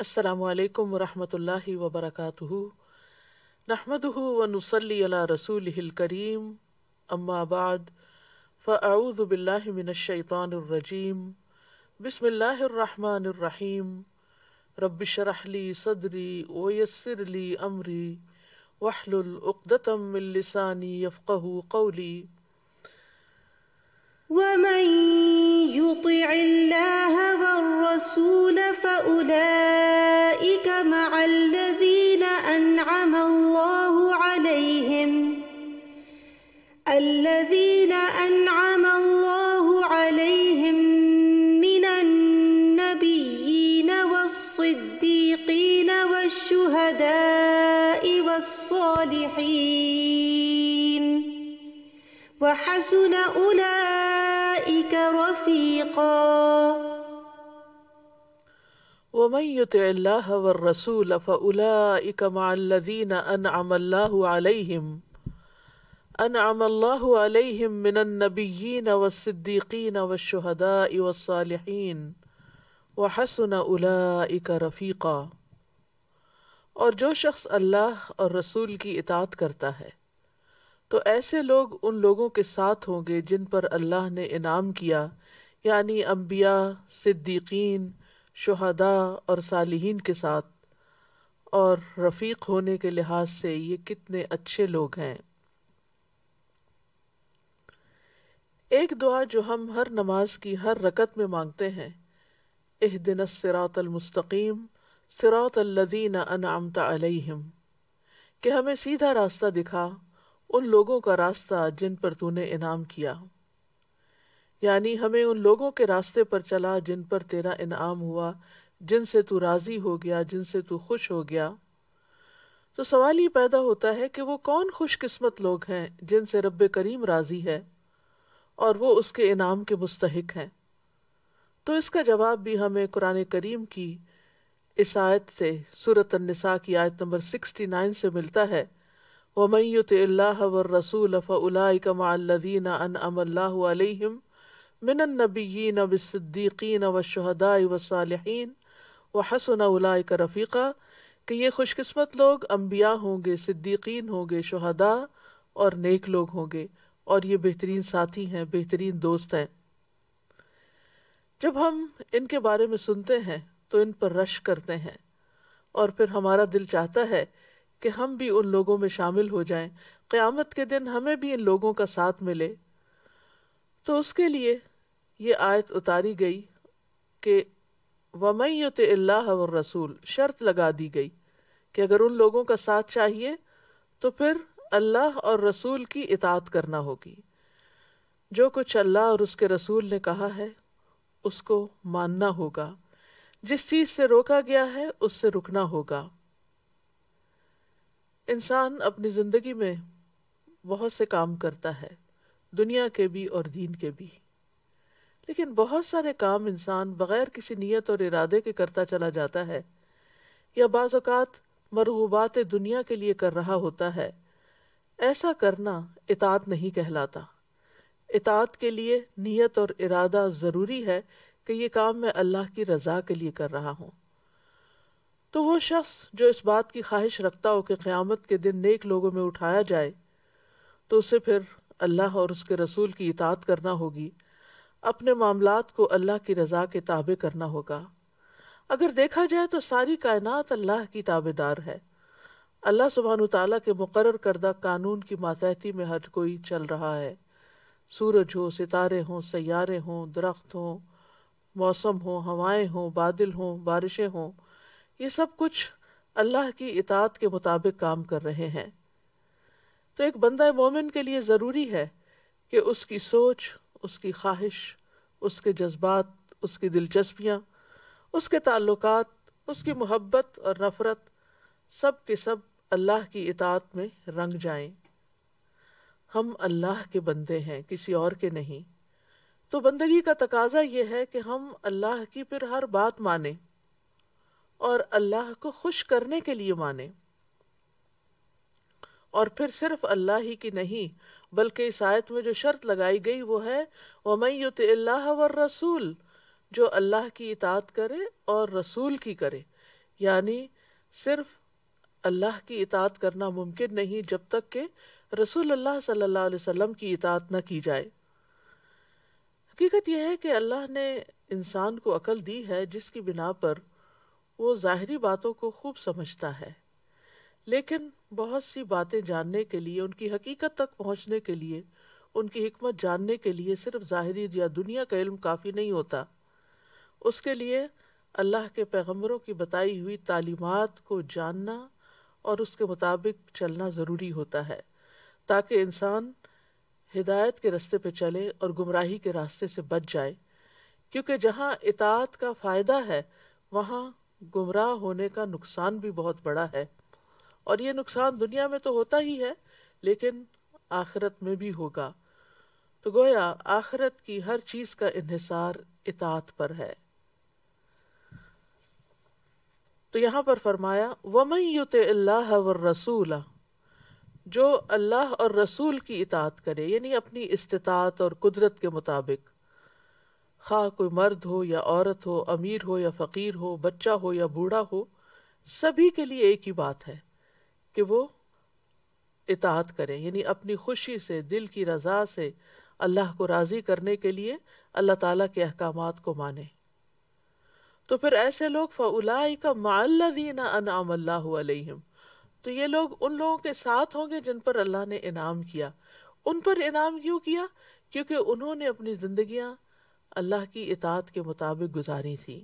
السلام علیکم ورحمۃ اللہ وبرکاتہ، نحمدہ ونصلی علی رسولہ الکریم، اما بعد فاعوذ باللہ من الشیطان الرجیم، بسم اللہ الرحمن الرحیم، رب اشرح لی صدری ویسر لی امری واحلل عقدۃ من لسانی یفقہوا قولی۔ ومن يطع الله والرسول فأولئك مع الذين أنعم الله عليهم من النبيين والصديقين والشهداء والصالحين وحسن أولئك رفيقا۔ ومن يطع الله والرسول فأولئك مع الذين أنعم الله عليهم من النبيين والصديقين والشهداء والصالحين وحسن أولئك رفيقا۔ اور جو شخص اللہ اور رسول کی اطاعت کرتا ہے تو ایسے لوگ ان لوگوں کے ساتھ ہوں گے جن پر اللہ نے انعام کیا، یعنی انبیاء، صدیقین، شہداء اور صالحین کے ساتھ، اور رفیق ہونے کے لحاظ سے یہ کتنے اچھے لوگ ہیں۔ ایک دعا جو ہم ہر نماز کی ہر رکعت میں مانگتے ہیں، اہدنا الصراط المستقیم صراط الذین انعمت علیہم، کہ ہمیں سیدھا راستہ دکھا، ان لوگوں کا راستہ جن پر تو نے انعام کیا، یعنی ہمیں ان لوگوں کے راستے پر چلا جن پر تیرا انعام ہوا، جن سے تو راضی ہو گیا، جن سے تو خوش ہو گیا۔ تو سوال یہ پیدا ہوتا ہے کہ وہ کون خوش قسمت لوگ ہیں جن سے رب کریم راضی ہے اور وہ اس کے انعام کے مستحق ہیں؟ تو اس کا جواب بھی ہمیں قرآن کریم کی اس آیت سے، سورۃ النساء کی آیت نمبر 69 سے ملتا ہے، وَمَن يُطِعِ اللَّهَ وَالرَّسُولَ فَأُولَٰئِكَ مَعَ الَّذِينَ أَنْعَمَ اللَّهُ عَلَيْهِمْ مِنَ النَّبِيِّينَ وَالصِّدِّيقِينَ وَالشُّهَدَاءِ وَالصَّالِحِينَ وَحَسُنَ أُولَٰئِكَ رَفِيقًا، کہ یہ خوش قسمت لوگ انبیاء ہوں گے، صدیقین ہوں گے، شہداء اور نیک لوگ ہوں گے، اور یہ بہترین ساتھی ہیں، بہترین دوست ہیں۔ جب ہم ان کے بارے میں سنتے ہیں تو ان پر رشک کرتے ہیں، اور پھر ہمارا دل چاہتا ہے کہ ہم بھی ان لوگوں میں شامل ہو جائیں، قیامت کے دن ہمیں بھی ان لوگوں کا ساتھ ملے۔ تو اس کے لیے یہ آیت اتاری گئی کہ وَمَن يُطِعِ اللَّهَ وَالرَّسُولَ، شرط لگا دی گئی کہ اگر ان لوگوں کا ساتھ چاہیے تو پھر اللہ اور رسول کی اطاعت کرنا ہوگی۔ جو کچھ اللہ اور اس کے رسول نے کہا ہے اس کو ماننا ہوگا، جس چیز سے روکا گیا ہے اس سے رکنا ہوگا۔ انسان اپنی زندگی میں بہت سے کام کرتا ہے، دنیا کے بھی اور دین کے بھی، لیکن بہت سارے کام انسان بغیر کسی نیت اور ارادے کے کرتا چلا جاتا ہے، یا بعض اوقات مرغوبات دنیا کے لیے کر رہا ہوتا ہے۔ ایسا کرنا اطاعت نہیں کہلاتا۔ اطاعت کے لیے نیت اور ارادہ ضروری ہے کہ یہ کام میں اللہ کی رضا کے لیے کر رہا ہوں۔ تو وہ شخص جو اس بات کی خواہش رکھتا ہو کہ قیامت کے دن نیک لوگوں میں اٹھایا جائے، تو اسے پھر اللہ اور اس کے رسول کی اطاعت کرنا ہوگی، اپنے معاملات کو اللہ کی رضا کے تابع کرنا ہوگا۔ اگر دیکھا جائے تو ساری کائنات اللہ کی تابع دار ہے۔ اللہ سبحانہ تعالیٰ کے مقرر کردہ قانون کی ماتحتی میں ہر کوئی چل رہا ہے، سورج ہو، ستارے ہوں، سیارے ہوں، درخت ہوں، موسم ہوں، ہوائیں ہوں، بادل ہوں، بارشیں ہوں، یہ سب کچھ اللہ کی اطاعت کے مطابق کام کر رہے ہیں۔ تو ایک بندہ مومن کے لیے ضروری ہے کہ اس کی سوچ، اس کی خواہش، اس کے جذبات، اس کی دلچسپیاں، اس کے تعلقات، اس کی محبت اور نفرت، سب کے سب اللہ کی اطاعت میں رنگ جائیں۔ ہم اللہ کے بندے ہیں، کسی اور کے نہیں۔ تو بندگی کا تقاضا یہ ہے کہ ہم اللہ کی پھر ہر بات مانیں اور اللہ کو خوش کرنے کے لیے مانیں، اور پھر صرف اللہ ہی کی نہیں بلکہ اس آیت میں جو شرط لگائی گئی وہ ہے وَمَن يُطِعِ اللَّهَ وَالرَّسُولَ، جو اللہ کی اطاعت کرے اور رسول کی کرے، یعنی صرف اللہ کی اطاعت کرنا ممکن نہیں جب تک کہ رسول اللہ صلی اللہ علیہ وسلم کی اطاعت نہ کی جائے۔ حقیقت یہ ہے کہ اللہ نے انسان کو عقل دی ہے جس کی بنا پر وہ ظاہری باتوں کو خوب سمجھتا ہے، لیکن بہت سی باتیں جاننے کے لیے، ان کی حقیقت تک پہنچنے کے لیے، ان کی حکمت جاننے کے لیے صرف ظاہری یا دنیا کا علم کافی نہیں ہوتا۔ اس کے لیے اللہ کے پیغمبروں کی بتائی ہوئی تعلیمات کو جاننا اور اس کے مطابق چلنا ضروری ہوتا ہے تاکہ انسان ہدایت کے راستے پہ چلے اور گمراہی کے راستے سے بچ جائے، کیونکہ جہاں اطاعت کا فائدہ ہے وہاں گمراہ ہونے کا نقصان بھی بہت بڑا ہے، اور یہ نقصان دنیا میں تو ہوتا ہی ہے لیکن آخرت میں بھی ہوگا۔ تو گویا آخرت کی ہر چیز کا انحصار اطاعت پر ہے۔ تو یہاں پر فرمایا وَمَن يُطِعِ اللَّهَ وَالرَّسُولَ، جو اللہ اور رسول کی اطاعت کرے، یعنی اپنی استطاعت اور قدرت کے مطابق، خواہ کوئی مرد ہو یا عورت ہو، امیر ہو یا فقیر ہو، بچہ ہو یا بوڑھا ہو، سبھی کے لیے ایک ہی بات ہے کہ وہ اطاعت کریں، یعنی اپنی خوشی سے، دل کی رضا سے اللہ کو راضی کرنے کے لیے اللہ تعالیٰ کے احکامات کو مانیں۔ تو پھر ایسے لوگ فَأُولَٰئِکَ مَعَ الَّذِينَ أَنْعَمَ اللَّهُ عَلَيْهِمْ، تو یہ لوگ ان لوگوں کے ساتھ ہوں گے جن پر اللہ نے انعام کیا۔ ان پر انعام کیوں کیا؟ کیونکہ انہوں نے اپنی زندگیاں اللہ کی اطاعت کے مطابق گزاری تھی۔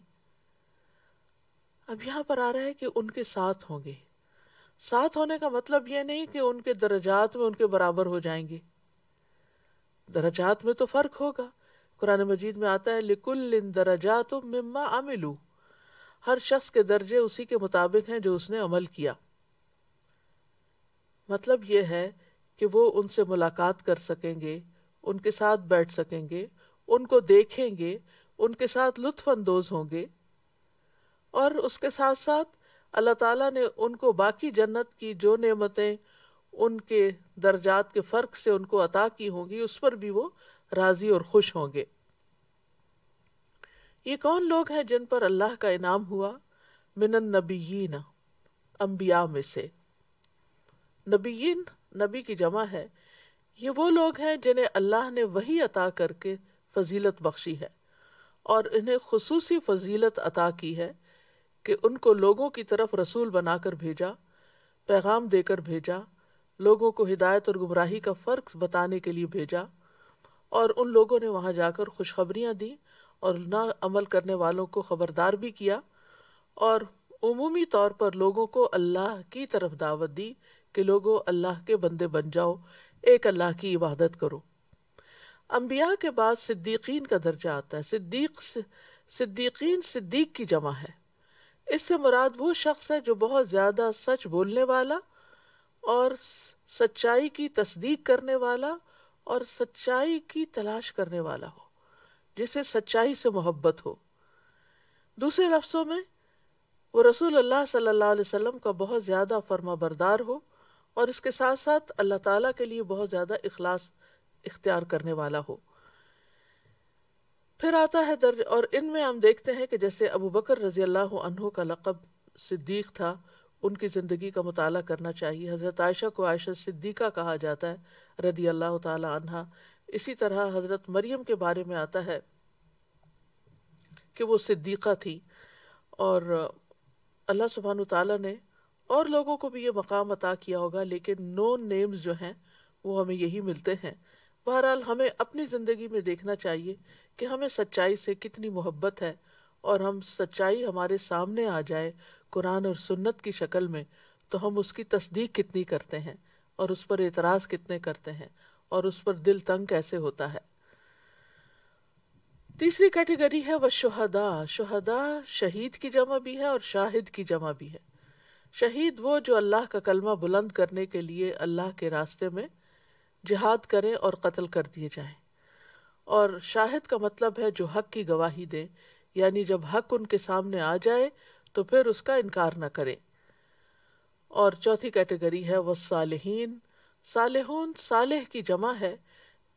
اب یہاں پر آ رہا ہے کہ ان کے ساتھ ہوں گے۔ ساتھ ہونے کا مطلب یہ نہیں کہ ان کے درجات میں ان کے برابر ہو جائیں گے، درجات میں تو فرق ہوگا۔ قرآن مجید میں آتا ہے لِكُلٍّ دَرَجَاتٌ مِّمَّا عَمِلُوا، ہر شخص کے درجے اسی کے مطابق ہیں جو اس نے عمل کیا۔ مطلب یہ ہے کہ وہ ان سے ملاقات کر سکیں گے، ان کے ساتھ بیٹھ سکیں گے، ان کو دیکھیں گے، ان کے ساتھ لطف اندوز ہوں گے، اور اس کے ساتھ ساتھ اللہ تعالیٰ نے ان کو باقی جنت کی جو نعمتیں ان کے درجات کے فرق سے ان کو عطا کی ہوں گی اس پر بھی وہ راضی اور خوش ہوں گے۔ یہ کون لوگ ہیں جن پر اللہ کا انعام ہوا؟ من النبیین، انبیاء میں سے۔ نبیین نبی کی جمع ہے۔ یہ وہ لوگ ہیں جنہیں اللہ نے وحی عطا کر کے فضیلت بخشی ہے، اور انہیں خصوصی فضیلت عطا کی ہے کہ ان کو لوگوں کی طرف رسول بنا کر بھیجا، پیغام دے کر بھیجا، لوگوں کو ہدایت اور گمراہی کا فرق بتانے کے لیے بھیجا، اور ان لوگوں نے وہاں جا کر خوشخبریاں دی اور نہ عمل کرنے والوں کو خبردار بھی کیا، اور عمومی طور پر لوگوں کو اللہ کی طرف دعوت دی کہ لوگوں اللہ کے بندے بن جاؤ، ایک اللہ کی عبادت کرو۔ انبیاء کے بعد صدیقین کا درجہ آتا ہے۔ صدیقین صدیق کی جمع ہے۔ اس سے مراد وہ شخص ہے جو بہت زیادہ سچ بولنے والا اور سچائی کی تصدیق کرنے والا اور سچائی کی تلاش کرنے والا ہو، جسے سچائی سے محبت ہو۔ دوسرے لفظوں میں وہ رسول اللہ صلی اللہ علیہ وسلم کا بہت زیادہ فرما بردار ہو، اور اس کے ساتھ ساتھ اللہ تعالیٰ کے لیے بہت زیادہ اخلاص اختیار کرنے والا ہو۔ پھر آتا ہے درجہ، اور ان میں ہم دیکھتے ہیں کہ جیسے ابو بکر رضی اللہ عنہ کا لقب صدیق تھا، ان کی زندگی کا مطالعہ کرنا چاہیے۔ حضرت عائشہ کو عائشہ صدیقہ کہا جاتا ہے رضی اللہ تعالی عنہا۔ اسی طرح حضرت مریم کے بارے میں آتا ہے کہ وہ صدیقہ تھی، اور اللہ سبحانہ تعالیٰ نے اور لوگوں کو بھی یہ مقام عطا کیا ہوگا، لیکن نون نیمز جو ہیں وہ ہمیں یہی ملتے ہیں۔ بہرحال ہمیں اپنی زندگی میں دیکھنا چاہیے کہ ہمیں سچائی سے کتنی محبت ہے، اور ہم سچائی ہمارے سامنے آ جائے قرآن اور سنت کی شکل میں تو ہم اس کی تصدیق کتنی کرتے ہیں، اور اس پر اعتراض کتنے کرتے ہیں، اور اس پر دل تنگ کیسے ہوتا ہے۔ تیسری کیٹیگری ہے والشہداء۔ شہداء شہید کی جمع بھی ہے اور شاہد کی جمع بھی ہے۔ شہید وہ جو اللہ کا کلمہ بلند کرنے کے لیے اللہ کے راستے میں جہاد کریں اور قتل کر دیے جائیں، اور شاہد کا مطلب ہے جو حق کی گواہی دے، یعنی جب حق ان کے سامنے آ جائے تو پھر اس کا انکار نہ کریں۔ اور چوتھی کیٹیگری ہے والصالحین۔ صالحون صالح کی جمع ہے۔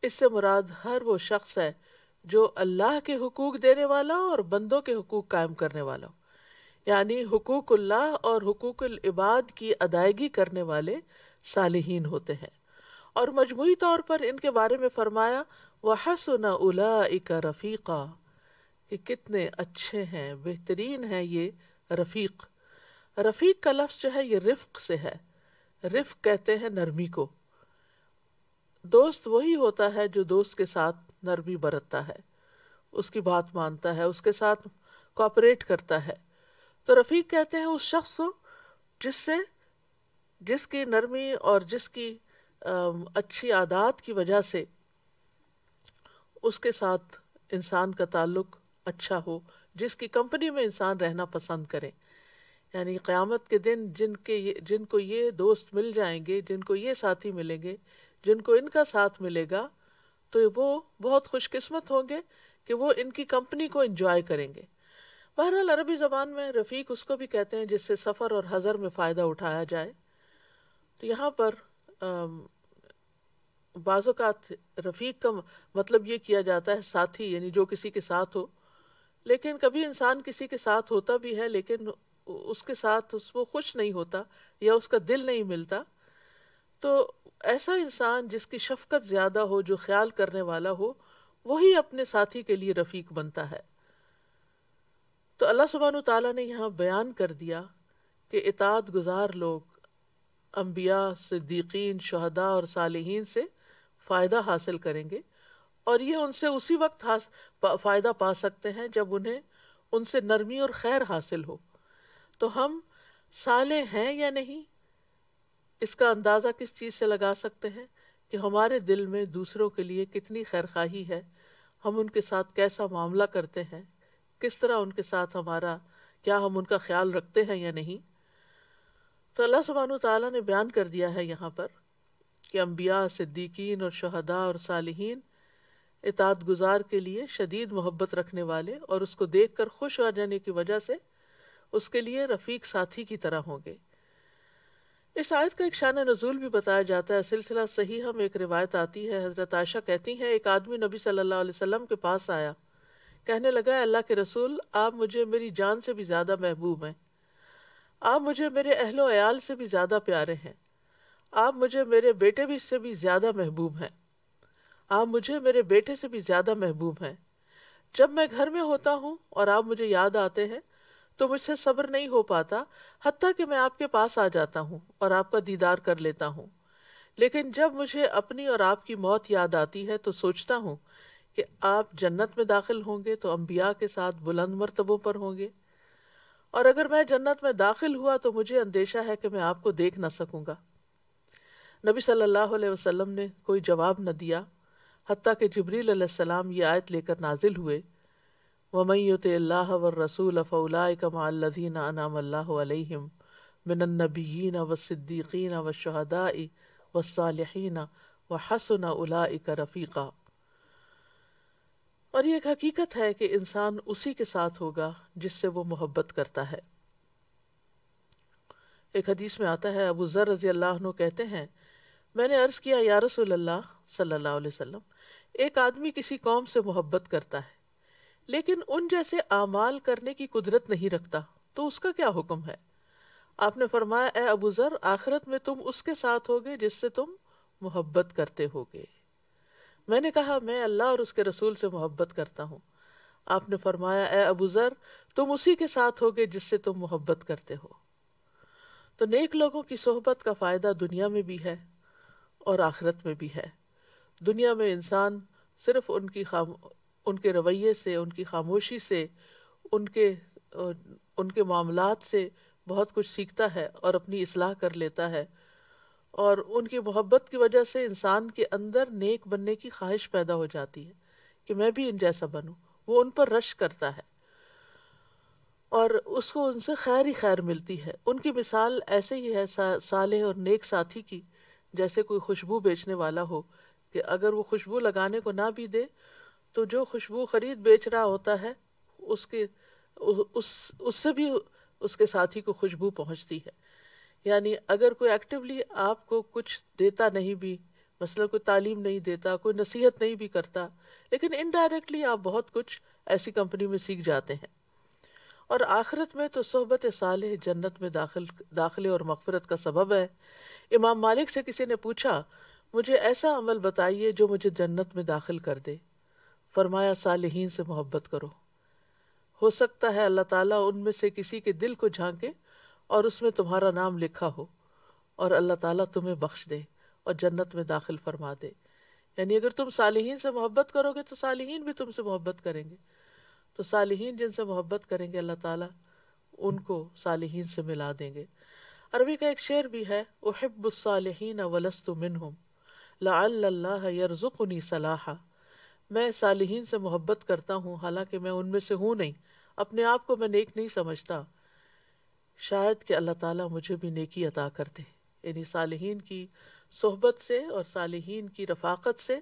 اس سے مراد ہر وہ شخص ہے جو اللہ کے حقوق دینے والا اور بندوں کے حقوق قائم کرنے والا ہو، یعنی حقوق اللہ اور حقوق العباد کی ادائیگی کرنے والے صالحین ہوتے ہیں۔ اور مجموعی طور پر ان کے بارے میں فرمایا وَحَسُنَ أُولَٰئِكَ رَفِيقًا، کہ کتنے اچھے ہیں، بہترین ہیں یہ رفیق۔ رفیق کا لفظ جو ہے یہ رفق سے ہے، رفق کہتے ہیں نرمی کو۔ دوست وہی ہوتا ہے جو دوست کے ساتھ نرمی برتتا ہے، اس کی بات مانتا ہے، اس کے ساتھ کوآپریٹ کرتا ہے۔ تو رفیق کہتے ہیں اس شخص کو جس کی نرمی اور جس کی اچھی عادات کی وجہ سے اس کے ساتھ انسان کا تعلق اچھا ہو، جس کی کمپنی میں انسان رہنا پسند کرے۔ یعنی قیامت کے دن جن کو یہ دوست مل جائیں گے، جن کو یہ ساتھی ملیں گے، جن کو ان کا ساتھ ملے گا، تو وہ بہت خوش قسمت ہوں گے کہ وہ ان کی کمپنی کو انجوائے کریں گے۔ بہرحال عربی زبان میں رفیق اس کو بھی کہتے ہیں جس سے سفر اور حضر میں فائدہ اٹھایا جائے۔ تو یہاں پر بعض اوقات رفیق کا مطلب یہ کیا جاتا ہے ساتھی، یعنی جو کسی کے ساتھ ہو، لیکن کبھی انسان کسی کے ساتھ ہوتا بھی ہے لیکن اس کے ساتھ وہ خوش نہیں ہوتا یا اس کا دل نہیں ملتا، تو ایسا انسان جس کی شفقت زیادہ ہو، جو خیال کرنے والا ہو، وہی اپنے ساتھی کے لیے رفیق بنتا ہے۔ تو اللہ سبحانہ تعالیٰ نے یہاں بیان کر دیا کہ اطاعت گزار لوگ انبیاء، صدیقین، شہداء اور صالحین سے فائدہ حاصل کریں گے، اور یہ ان سے اسی وقت فائدہ پا سکتے ہیں جب انہیں ان سے نرمی اور خیر حاصل ہو۔ تو ہم صالح ہیں یا نہیں، اس کا اندازہ کس چیز سے لگا سکتے ہیں کہ ہمارے دل میں دوسروں کے لیے کتنی خیرخواہی ہے، ہم ان کے ساتھ کیسا معاملہ کرتے ہیں، کس طرح ان کے ساتھ کیا ہم ان کا خیال رکھتے ہیں یا نہیں۔ تو اللہ سبحانہ تعالیٰ نے بیان کر دیا ہے یہاں پر کہ انبیاء، صدیقین اور شہداء اور صالحین اطاعت گزار کے لیے شدید محبت رکھنے والے اور اس کو دیکھ کر خوش ہو جانے کی وجہ سے اس کے لیے رفیق ساتھی کی طرح ہوں گے۔ اس آیت کا ایک شان نزول بھی بتایا جاتا ہے، سلسلہ صحیح میں ایک روایت آتی ہے، حضرت عائشہ کہتی ہیں ایک آدمی نبی صلی اللہ علیہ وسلم کے پاس آیا، کہنے لگا اے اللہ کے رسول، آپ مجھے میری جان سے بھی زیادہ محبوب ہیں، آپ مجھے میرے اہل و عیال سے بھی زیادہ پیارے ہیں، آپ مجھے میرے بیٹے بھی سے بھی زیادہ محبوب ہیں، آپ مجھے میرے بیٹے سے بھی زیادہ محبوب ہیں۔ جب میں گھر میں ہوتا ہوں اور آپ مجھے یاد آتے ہیں تو مجھ سے صبر نہیں ہو پاتا، حتیٰ کہ میں آپ کے پاس آ جاتا ہوں اور آپ کا دیدار کر لیتا ہوں، لیکن جب مجھے اپنی اور آپ کی موت یاد آتی ہے تو سوچتا ہوں کہ آپ جنت میں داخل ہوں گے تو انبیاء کے ساتھ بلند مرتبوں پر ہوں گے، اور اگر میں جنت میں داخل ہوا تو مجھے اندیشہ ہے کہ میں آپ کو دیکھ نہ سکوں گا۔ نبی صلی اللہ علیہ وسلم نے کوئی جواب نہ دیا، حتیٰ کہ جبریل علیہ السلام یہ آیت لے کر نازل ہوئے، وَمَن يُطِعِ اللَّهَ وَالرَّسُولَ فَأُولَٰئِكَ مَعَ الَّذِينَ أَنْعَمَ اللَّهُ عَلَيْهِم مِّنَ النَّبِيِّينَ وَالصِّدِّيقِينَ وَالشُّهَدَاءِ وَالصَّالِحِينَ وَحَسُنَ أُولَٰئِكَ رَفِيقًا۔ اور یہ ایک حقیقت ہے کہ انسان اسی کے ساتھ ہوگا جس سے وہ محبت کرتا ہے۔ ایک حدیث میں آتا ہے، ابو ذر رضی اللہ عنہ کہتے ہیں میں نے عرض کیا یا رسول اللہ صلی اللہ علیہ وسلم، ایک آدمی کسی قوم سے محبت کرتا ہے لیکن ان جیسے اعمال کرنے کی قدرت نہیں رکھتا تو اس کا کیا حکم ہے؟ آپ نے فرمایا اے ابو ذر، آخرت میں تم اس کے ساتھ ہوگے جس سے تم محبت کرتے ہوگے۔ میں نے کہا میں اللہ اور اس کے رسول سے محبت کرتا ہوں۔ آپ نے فرمایا اے ابو ذر، تم اسی کے ساتھ ہوگے جس سے تم محبت کرتے ہو۔ تو نیک لوگوں کی صحبت کا فائدہ دنیا میں بھی ہے اور آخرت میں بھی ہے۔ دنیا میں انسان صرف ان کے رویے سے، ان کی خاموشی سے، ان کے معاملات سے بہت کچھ سیکھتا ہے اور اپنی اصلاح کر لیتا ہے، اور ان کی محبت کی وجہ سے انسان کے اندر نیک بننے کی خواہش پیدا ہو جاتی ہے کہ میں بھی ان جیسا بنوں۔ وہ ان پر رشک کرتا ہے اور اس کو ان سے خیر ہی خیر ملتی ہے۔ ان کی مثال ایسے ہی ہے صالح اور نیک ساتھی کی، جیسے کوئی خوشبو بیچنے والا ہو کہ اگر وہ خوشبو لگانے کو نہ بھی دے تو جو خوشبو خرید بیچ رہا ہوتا ہے اس سے بھی اس کے ساتھی کو خوشبو پہنچتی ہے۔ یعنی اگر کوئی ایکٹیولی آپ کو کچھ دیتا نہیں بھی، مثلا کوئی تعلیم نہیں دیتا، کوئی نصیحت نہیں بھی کرتا، لیکن انڈائریکٹلی آپ بہت کچھ ایسی کمپنی میں سیکھ جاتے ہیں۔ اور آخرت میں تو صحبت صالح جنت میں داخلے اور مغفرت کا سبب ہے۔ امام مالک سے کسی نے پوچھا مجھے ایسا عمل بتائیے جو مجھے جنت میں داخل کر دے۔ فرمایا صالحین سے محبت کرو، ہو سکتا ہے اللہ تعالیٰ ان میں سے کسی کے دل کو جھانکے اور اس میں تمہارا نام لکھا ہو اور اللہ تعالیٰ تمہیں بخش دے اور جنت میں داخل فرما دے۔ یعنی اگر تم صالحین سے محبت کرو گے تو صالحین بھی تم سے محبت کریں گے، تو صالحین جن سے محبت کریں گے اللہ تعالیٰ ان کو صالحین سے ملا دیں گے۔ عربی کا ایک شعر بھی ہے، احب الصالحین ولست منہم لعل اللہ یرزقنی صلاحا، میں صالحین سے محبت کرتا ہوں حالانکہ میں ان میں سے ہوں نہیں، اپنے آپ کو میں نیک نہیں سمجھتا، شاید کہ اللہ تعالیٰ مجھے بھی نیکی عطا کر دے۔ یعنی صالحین کی صحبت سے اور صالحین کی رفاقت سے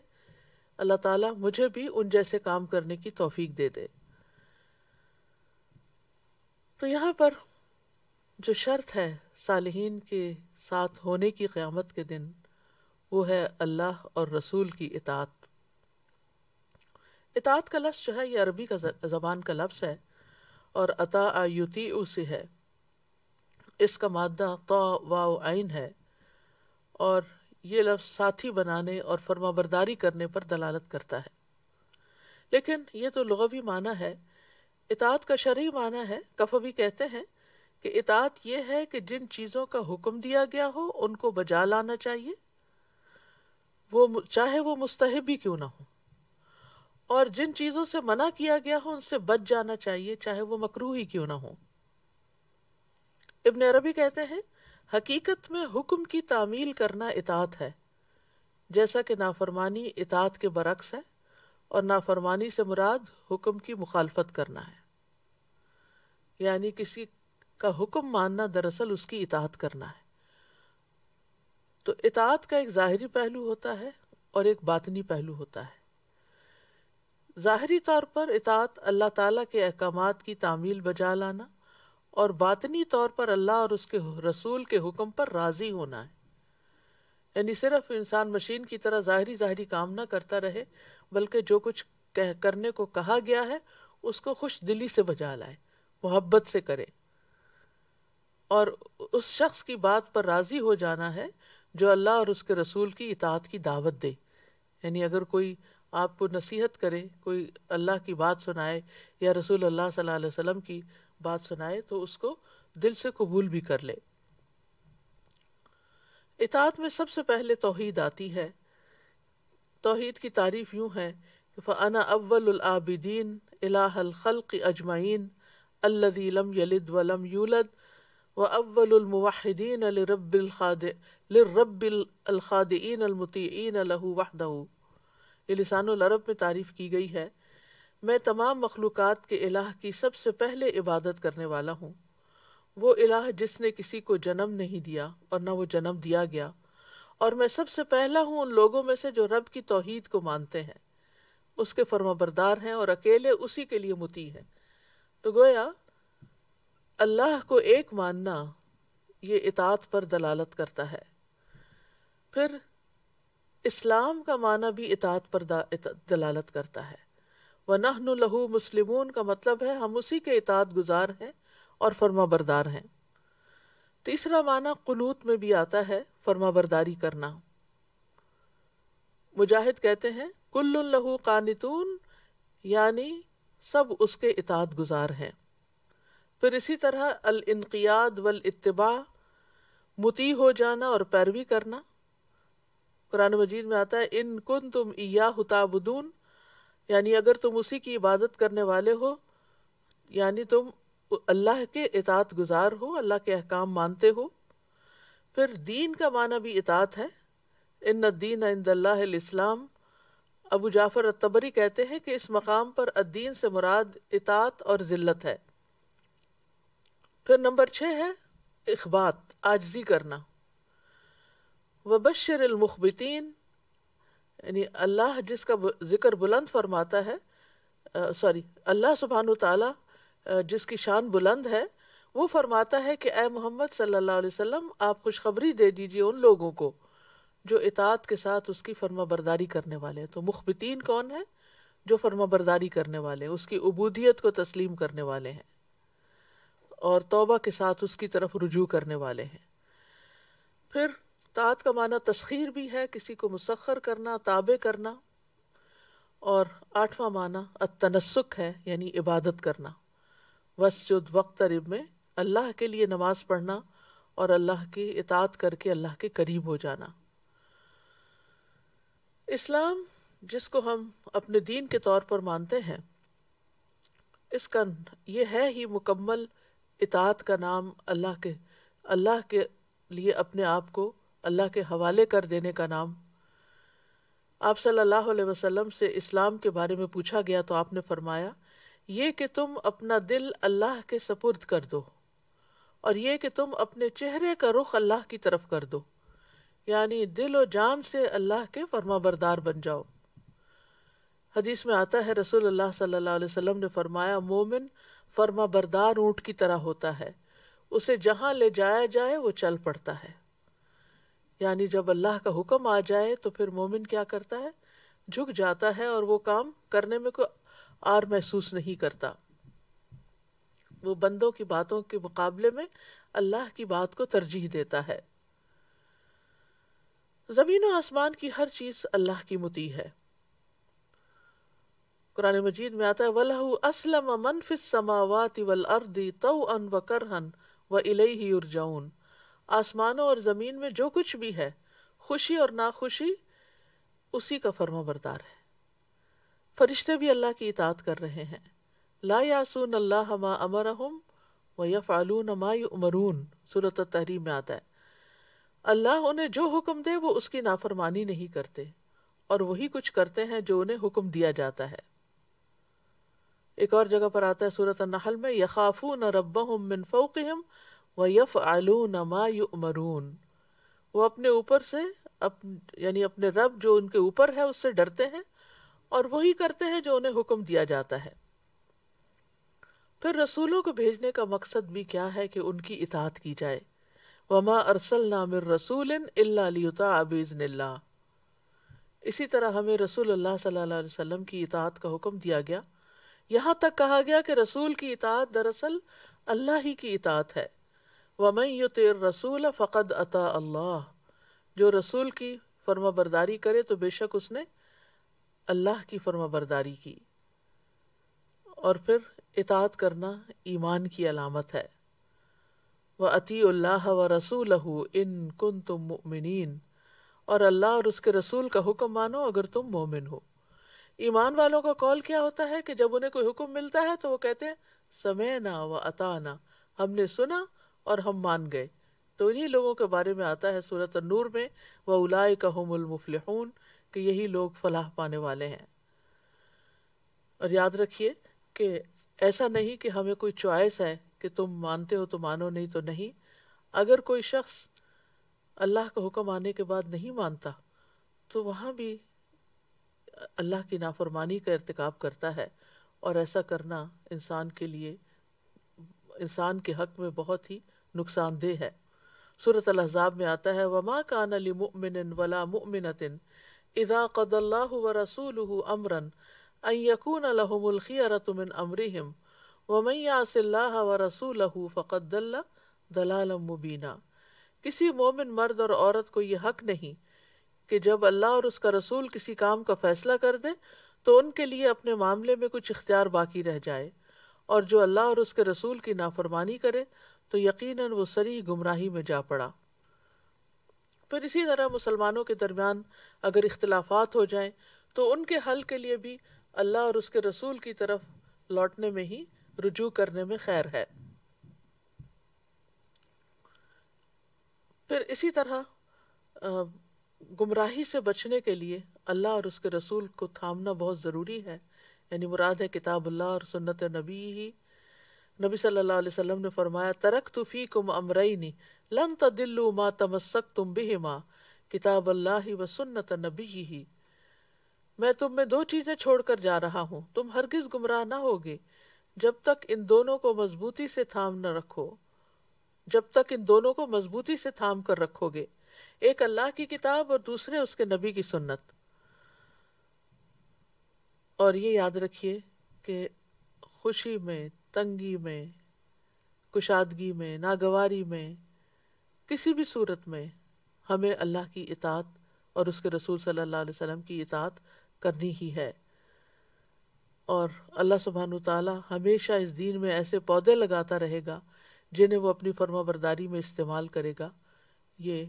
اللہ تعالیٰ مجھے بھی ان جیسے کام کرنے کی توفیق دے دے۔ تو یہاں پر جو شرط ہے صالحین کے ساتھ ہونے کی قیامت کے دن، وہ ہے اللہ اور رسول کی اطاعت۔ اطاعت کا لفظ جو ہے یہ عربی کا زبان کا لفظ ہے اور اطاع یطیع سے ہے، اس کا مادہ طا واو عین ہے، اور یہ لفظ ساتھی بنانے اور فرما برداری کرنے پر دلالت کرتا ہے۔ لیکن یہ تو لغوی معنی ہے، اطاعت کا شرعی معنی ہے۔ کفوی کہتے ہیں کہ اطاعت یہ ہے کہ جن چیزوں کا حکم دیا گیا ہو ان کو بجا لانا چاہیے، وہ چاہے وہ مستحب ہی کیوں نہ ہو، اور جن چیزوں سے منع کیا گیا ہو ان سے بچ جانا چاہیے چاہے وہ مکروہ ہی کیوں نہ ہو۔ ابن عربی کہتے ہیں حقیقت میں حکم کی تعمیل کرنا اطاعت ہے، جیسا کہ نافرمانی اطاعت کے برعکس ہے، اور نافرمانی سے مراد حکم کی مخالفت کرنا ہے، یعنی کسی کا حکم ماننا دراصل اس کی اطاعت کرنا ہے۔ تو اطاعت کا ایک ظاہری پہلو ہوتا ہے اور ایک باطنی پہلو ہوتا ہے۔ ظاہری طور پر اطاعت اللہ تعالیٰ کے احکامات کی تعمیل بجا لانا، اور باطنی طور پر اللہ اور اس کے رسول کے حکم پر راضی ہونا ہے۔ یعنی صرف انسان مشین کی طرح ظاہری کام نہ کرتا رہے، بلکہ جو کچھ کرنے کو کہا گیا ہے اس کو خوش دلی سے بجا لائے، محبت سے کرے، اور اس شخص کی بات پر راضی ہو جانا ہے جو اللہ اور اس کے رسول کی اطاعت کی دعوت دے۔ یعنی اگر کوئی آپ کو نصیحت کرے، کوئی اللہ کی بات سنائے یا رسول اللہ صلی اللہ علیہ وسلم کی بات سنائے تو اس کو دل سے قبول بھی کر لے۔ اطاعت میں سب سے پہلے توحید آتی ہے۔ توحید کی تعریف یوں ہے کہ فَأَنَا أَوَّلُ الْعَابِدِينَ إِلَٰهَ الْخَلْقِ أَجْمَعِينَ الَّذِي لَمْ يَلِدْ وَلَمْ يُولَدْ وَأَوَّلُ الْمُوَحِّدِينَ لِلرَّبِّ الْخَاضِعِينَ الْمُطِيعِينَ لَهُ وَحْدَهُ۔ یہ لسان العرب میں تعریف کی گئی ہے، میں تمام مخلوقات کے الہ کی سب سے پہلے عبادت کرنے والا ہوں، وہ الہ جس نے کسی کو جنم نہیں دیا اور نہ وہ جنم دیا گیا، اور میں سب سے پہلا ہوں ان لوگوں میں سے جو رب کی توحید کو مانتے ہیں، اس کے فرما بردار ہیں اور اکیلے اسی کے لیے مطیع ہیں۔ تو گویا اللہ کو ایک ماننا یہ اطاعت پر دلالت کرتا ہے۔ پھر اسلام کا معنی بھی اطاعت پر دلالت کرتا ہے۔ وَنَحْنُ لَهُ مُسْلِمُونَ کا مطلب ہے ہم اسی کے اطاعت گزار ہیں اور فرما بردار ہیں۔ تیسرا معنی قنوت میں بھی آتا ہے، فرما برداری کرنا۔ مجاہد کہتے ہیں کل لہ قانتون، یعنی سب اس کے اطاعت گزار ہیں۔ پھر اسی طرح الانقیاد والاتباع، مطیع ہو جانا اور پیروی کرنا۔ قرآن مجید میں آتا ہے ان کنتم ایاہ تعبدون، یعنی اگر تم اسی کی عبادت کرنے والے ہو، یعنی تم اللہ کے اطاعت گزار ہو، اللہ کے احکام مانتے ہو۔ پھر دین کا معنی بھی اطاعت ہے، ان الدین عند اللہ الاسلام۔ ابو جعفر الطبری کہتے ہیں کہ اس مقام پر الدین سے مراد اطاعت اور ذلت ہے۔ پھر نمبر 6 ہے اخبات، عاجزی کرنا۔ وبشر المخبتین، یعنی اللہ جس کا ذکر بلند فرماتا ہے، اللہ سبحانہ تعالیٰ جس کی شان بلند ہے، وہ فرماتا ہے کہ اے محمد صلی اللہ علیہ وسلم آپ خوشخبری دے دیجئے ان لوگوں کو جو اطاعت کے ساتھ اس کی فرما برداری کرنے والے ہیں۔ تو مخبتین کون ہے؟ جو فرما برداری کرنے والے ہیں، اس کی عبودیت کو تسلیم کرنے والے ہیں۔ اور توبہ کے ساتھ اس کی طرف رجوع کرنے والے ہیں۔ پھر طاعت کا معنی تسخیر بھی ہے، کسی کو مسخر کرنا، تابع کرنا، اور 8واں معنی التنسک ہے، یعنی عبادت کرنا۔ وسجد وقترب میں اللہ کے لیے نماز پڑھنا اور اللہ کی اطاعت کر کے اللہ کے قریب ہو جانا۔ اسلام جس کو ہم اپنے دین کے طور پر مانتے ہیں، اس کا یہ ہے ہی مکمل اطاعت کا نام، اللہ کے لیے اپنے آپ کو اللہ کے حوالے کر دینے کا نام۔ آپ صلی اللہ علیہ وسلم سے اسلام کے بارے میں پوچھا گیا تو آپ نے فرمایا یہ کہ تم اپنا دل اللہ کے سپرد کر دو، اور یہ کہ تم اپنے چہرے کا رخ اللہ کی طرف کر دو، یعنی دل و جان سے اللہ کے فرما بردار بن جاؤ۔ حدیث میں آتا ہے رسول اللہ صلی اللہ علیہ وسلم نے فرمایا مومن فرما بردار اونٹ کی طرح ہوتا ہے، اسے جہاں لے جایا جائے وہ چل پڑتا ہے۔ یعنی جب اللہ کا حکم آ جائے تو پھر مومن کیا کرتا ہے؟ جھک جاتا ہے، اور وہ کام کرنے میں کوئی آر محسوس نہیں کرتا۔ وہ بندوں کی باتوں کے مقابلے میں اللہ کی بات کو ترجیح دیتا ہے۔ زمین و آسمان کی ہر چیز اللہ کی مطیع ہے۔ قرآن مجید میں آتا ہے وَلَهُ أَسْلَمَ مَنْ فِي السَّمَاوَاتِ وَالْأَرْضِ طَوْعًا وَكَرْهًا وَإِلَيْهِ يُرْجَعُونَ۔ آسمانوں اور زمین میں جو کچھ بھی ہے، خوشی اور ناخوشی، اسی کا فرما بردار ہے۔ فرشتے بھی اللہ کی اطاعت کر رہے ہیں۔ لا یعصون اللہ ما امرہم ویفعلون ما یؤمرون، سورۃ التحریم میں آتا ہے اللہ انہیں جو حکم دے وہ اس کی نافرمانی نہیں کرتے، اور وہی کچھ کرتے ہیں جو انہیں حکم دیا جاتا ہے۔ ایک اور جگہ پر آتا ہے سورۃ النحل میں یخافون ربہم من فوقہم ویفعلون ما یؤمرون، وہ اپنے اوپر سے یعنی اپنے رب جو ان کے اوپر ہے اس سے ڈرتے ہیں اور وہی کرتے ہیں جو انہیں حکم دیا جاتا ہے۔ پھر رسولوں کو بھیجنے کا مقصد بھی کیا ہے کہ ان کی اطاعت کی جائے۔ وَمَا أَرْسَلْنَا مِن رَّسُولٍ إِلَّا لِيُطَاعَ بِإِذْنِ اللَّهِ۔ اسی طرح ہمیں رسول اللہ صلی اللہ علیہ وسلم کی اطاعت کا حکم دیا گیا، یہاں تک کہا گیا کہ رسول کی اطاعت دراصل اللہ ہی کی اطاعت ہے۔ وَمَن يُطِعِ الرَّسُولَ فَقَدْ أَطَاعَ اللَّهَ، جو رسول کی فرما برداری کرے تو بے شک اس نے اللہ کی فرما برداری کی۔ اور پھر اطاعت کرنا ایمان کی علامت ہے۔ وَأَطِیعُوا اللَّهَ وَرَسُولَهُ إِن كُنتُم مُؤْمِنِینَ، اور اللہ اور اس کے رسول کا حکم مانو اگر تم مومن ہو۔ ایمان والوں کا قول کیا ہوتا ہے کہ جب انہیں کوئی حکم ملتا ہے تو وہ کہتے ہیں سمعنا وَأَطَعْنَا، ہم نے سنا اور ہم مان گئے۔ تو انہی لوگوں کے بارے میں آتا ہے سورۃ النور میں وَأُولَٰئِکَ هُمُ الْمُفْلِحُونَ، کہ یہی لوگ فلاح پانے والے ہیں۔ اور یاد رکھیے کہ ایسا نہیں کہ ہمیں کوئی چوائس ہے کہ تم مانتے ہو تو مانو، نہیں تو نہیں۔ اگر کوئی شخص اللہ کا حکم آنے کے بعد نہیں مانتا تو وہاں بھی اللہ کی نافرمانی کا ارتکاب کرتا ہے، اور ایسا کرنا انسان کے لیے، انسان کے حق میں بہت ہی نقصان دہ ہے۔ سورۃ الاحزاب میں آتا ہے وَمَا كَانَ لِمُؤْمِنٍ وَلَا مُؤْمِنَةٍ إِذَا قَضَى اللَّهُ وَرَسُولُهُ أَمْرًا أَن يَكُونَ لَهُمُ الْخِيَرَةُ مِنْ أَمْرِهِمْ وَمَن يَعْصِ اللَّهَ وَرَسُولَهُ فَقَدْ ضَلَّ ضَلَالًا مُبِينًا۔ کسی مومن مرد اور عورت کو یہ حق نہیں کہ جب اللہ اور اس کا رسول کسی کام کا فیصلہ کر دے تو ان کے لیے اپنے معاملے میں کچھ اختیار باقی رہ جائے، اور جو اللہ اور اس کے رسول کی نافرمانی کرے تو یقیناً وہ صریح گمراہی میں جا پڑا۔ پھر اسی طرح مسلمانوں کے درمیان اگر اختلافات ہو جائیں تو ان کے حل کے لیے بھی اللہ اور اس کے رسول کی طرف لوٹنے میں ہی، رجوع کرنے میں خیر ہے۔ پھر اسی طرح گمراہی سے بچنے کے لیے اللہ اور اس کے رسول کو تھامنا بہت ضروری ہے، یعنی مراد ہے کتاب اللہ اور سنت نبی ہی۔ نبی صلی اللہ علیہ وسلم نے فرمایا ترکت فیکم امرین لن تضلوا ما تمسکتم بہما کتاب اللہ و سنت نبیہ، میں تم میں دو چیزیں چھوڑ کر جا رہا ہوں، تم ہرگز گمراہ نہ ہوگے جب تک ان دونوں کو مضبوطی سے تھام نہ رکھو، جب تک ان دونوں کو مضبوطی سے تھام کر رکھو گے، ایک اللہ کی کتاب اور دوسرے اس کے نبی کی سنت۔ اور یہ یاد رکھیے کہ خوشی میں، تنگی میں، کشادگی میں، ناگواری میں، کسی بھی صورت میں ہمیں اللہ کی اطاعت اور اس کے رسول صلی اللہ علیہ وسلم کی اطاعت کرنی ہی ہے. اور اللہ سبحانہ تعالیٰ ہمیشہ اس دین میں ایسے پودے لگاتا رہے گا جنہیں وہ اپنی فرما برداری میں استعمال کرے گا. یہ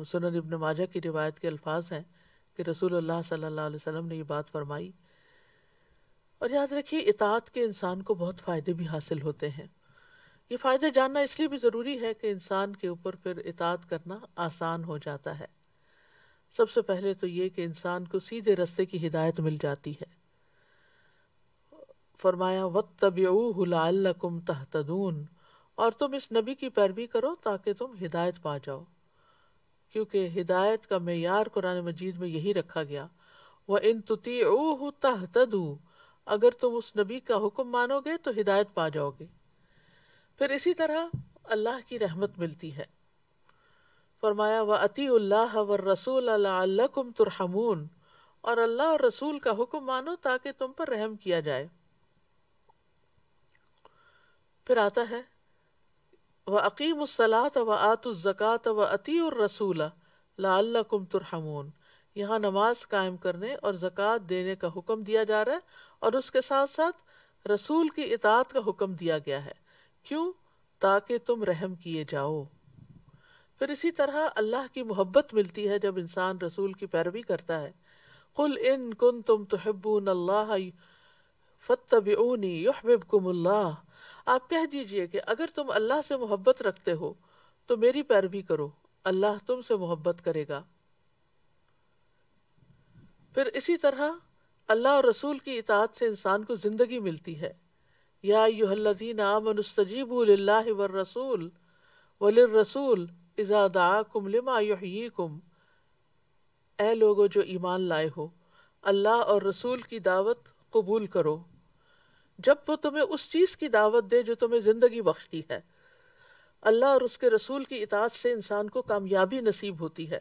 سنن ابن ماجہ کی روایت کے الفاظ ہیں کہ رسول اللہ صلی اللہ علیہ وسلم نے یہ بات فرمائی. اور یاد رکھیے اطاعت کے انسان کو بہت فائدے بھی حاصل ہوتے ہیں. یہ فائدے جاننا اس لیے بھی ضروری ہے کہ انسان کے اوپر پھر اطاعت کرنا آسان ہو جاتا ہے. سب سے پہلے تو یہ کہ انسان کو سیدھے رستے کی ہدایت مل جاتی ہے. فرمایا وَاتَّبِعُوهُ لَعَلَّكُمْ تَهْتَدُونَ، اور تم اس نبی کی پیروی کرو تاکہ تم ہدایت پا جاؤ. کیونکہ ہدایت کا معیار قرآن مجید میں یہی رکھا گیا، وَإِن تُطِيعُوهُ تَهْتَدُوا، اگر تم اس نبی کا حکم مانو گے تو ہدایت پا جاؤ گے. پھر اسی طرح اللہ کی رحمت ملتی ہے. فرمایا وَأَطِيعُوا اللَّهَ وَالرَّسُولَ لَعَلَّكُمْ تُرْحَمُونَ، اور اللہ اور رسول کا حکم مانو تاکہ تم پر رحم کیا جائے. پھر آتا ہے وَأَقِيمُوا الصَّلَاةَ وَآتُوا الزَّكَاةَ وَأَطِيعُوا الرَّسُولَ لَعَلَّكُمْ تُرْحَمُونَ. یہاں نماز قائم کرنے اور زکوٰۃ دینے کا حکم دیا جا رہا ہے، اور اس کے ساتھ ساتھ رسول کی اطاعت کا حکم دیا گیا ہے. کیوں؟ تاکہ تم رحم کیے جاؤ. پھر اسی طرح اللہ کی محبت ملتی ہے جب انسان رسول کی پیروی کرتا ہے. قُلْ إِن كُنتُمْ تُحِبُّونَ اللَّهَ فَاتَّبِعُونِي يُحْبِبْكُمُ اللَّهُ. آپ کہہ دیجئے کہ اگر تم اللہ سے محبت رکھتے ہو تو میری پیروی کرو، اللہ تم سے محبت کرے گا. پھر اسی طرح اللہ اور رسول کی اطاعت سے انسان کو زندگی ملتی ہے. یا ایھا الذین آمنوا استجیبوا للہ والرسول وللرسول اذا دعاکم لما یحییکم. اے لوگو جو ایمان لائے ہو، اللہ اور رسول کی دعوت قبول کرو جب وہ تمہیں اس چیز کی دعوت دے جو تمہیں زندگی بخشتی ہے. اللہ اور اس کے رسول کی اطاعت سے انسان کو کامیابی نصیب ہوتی ہے.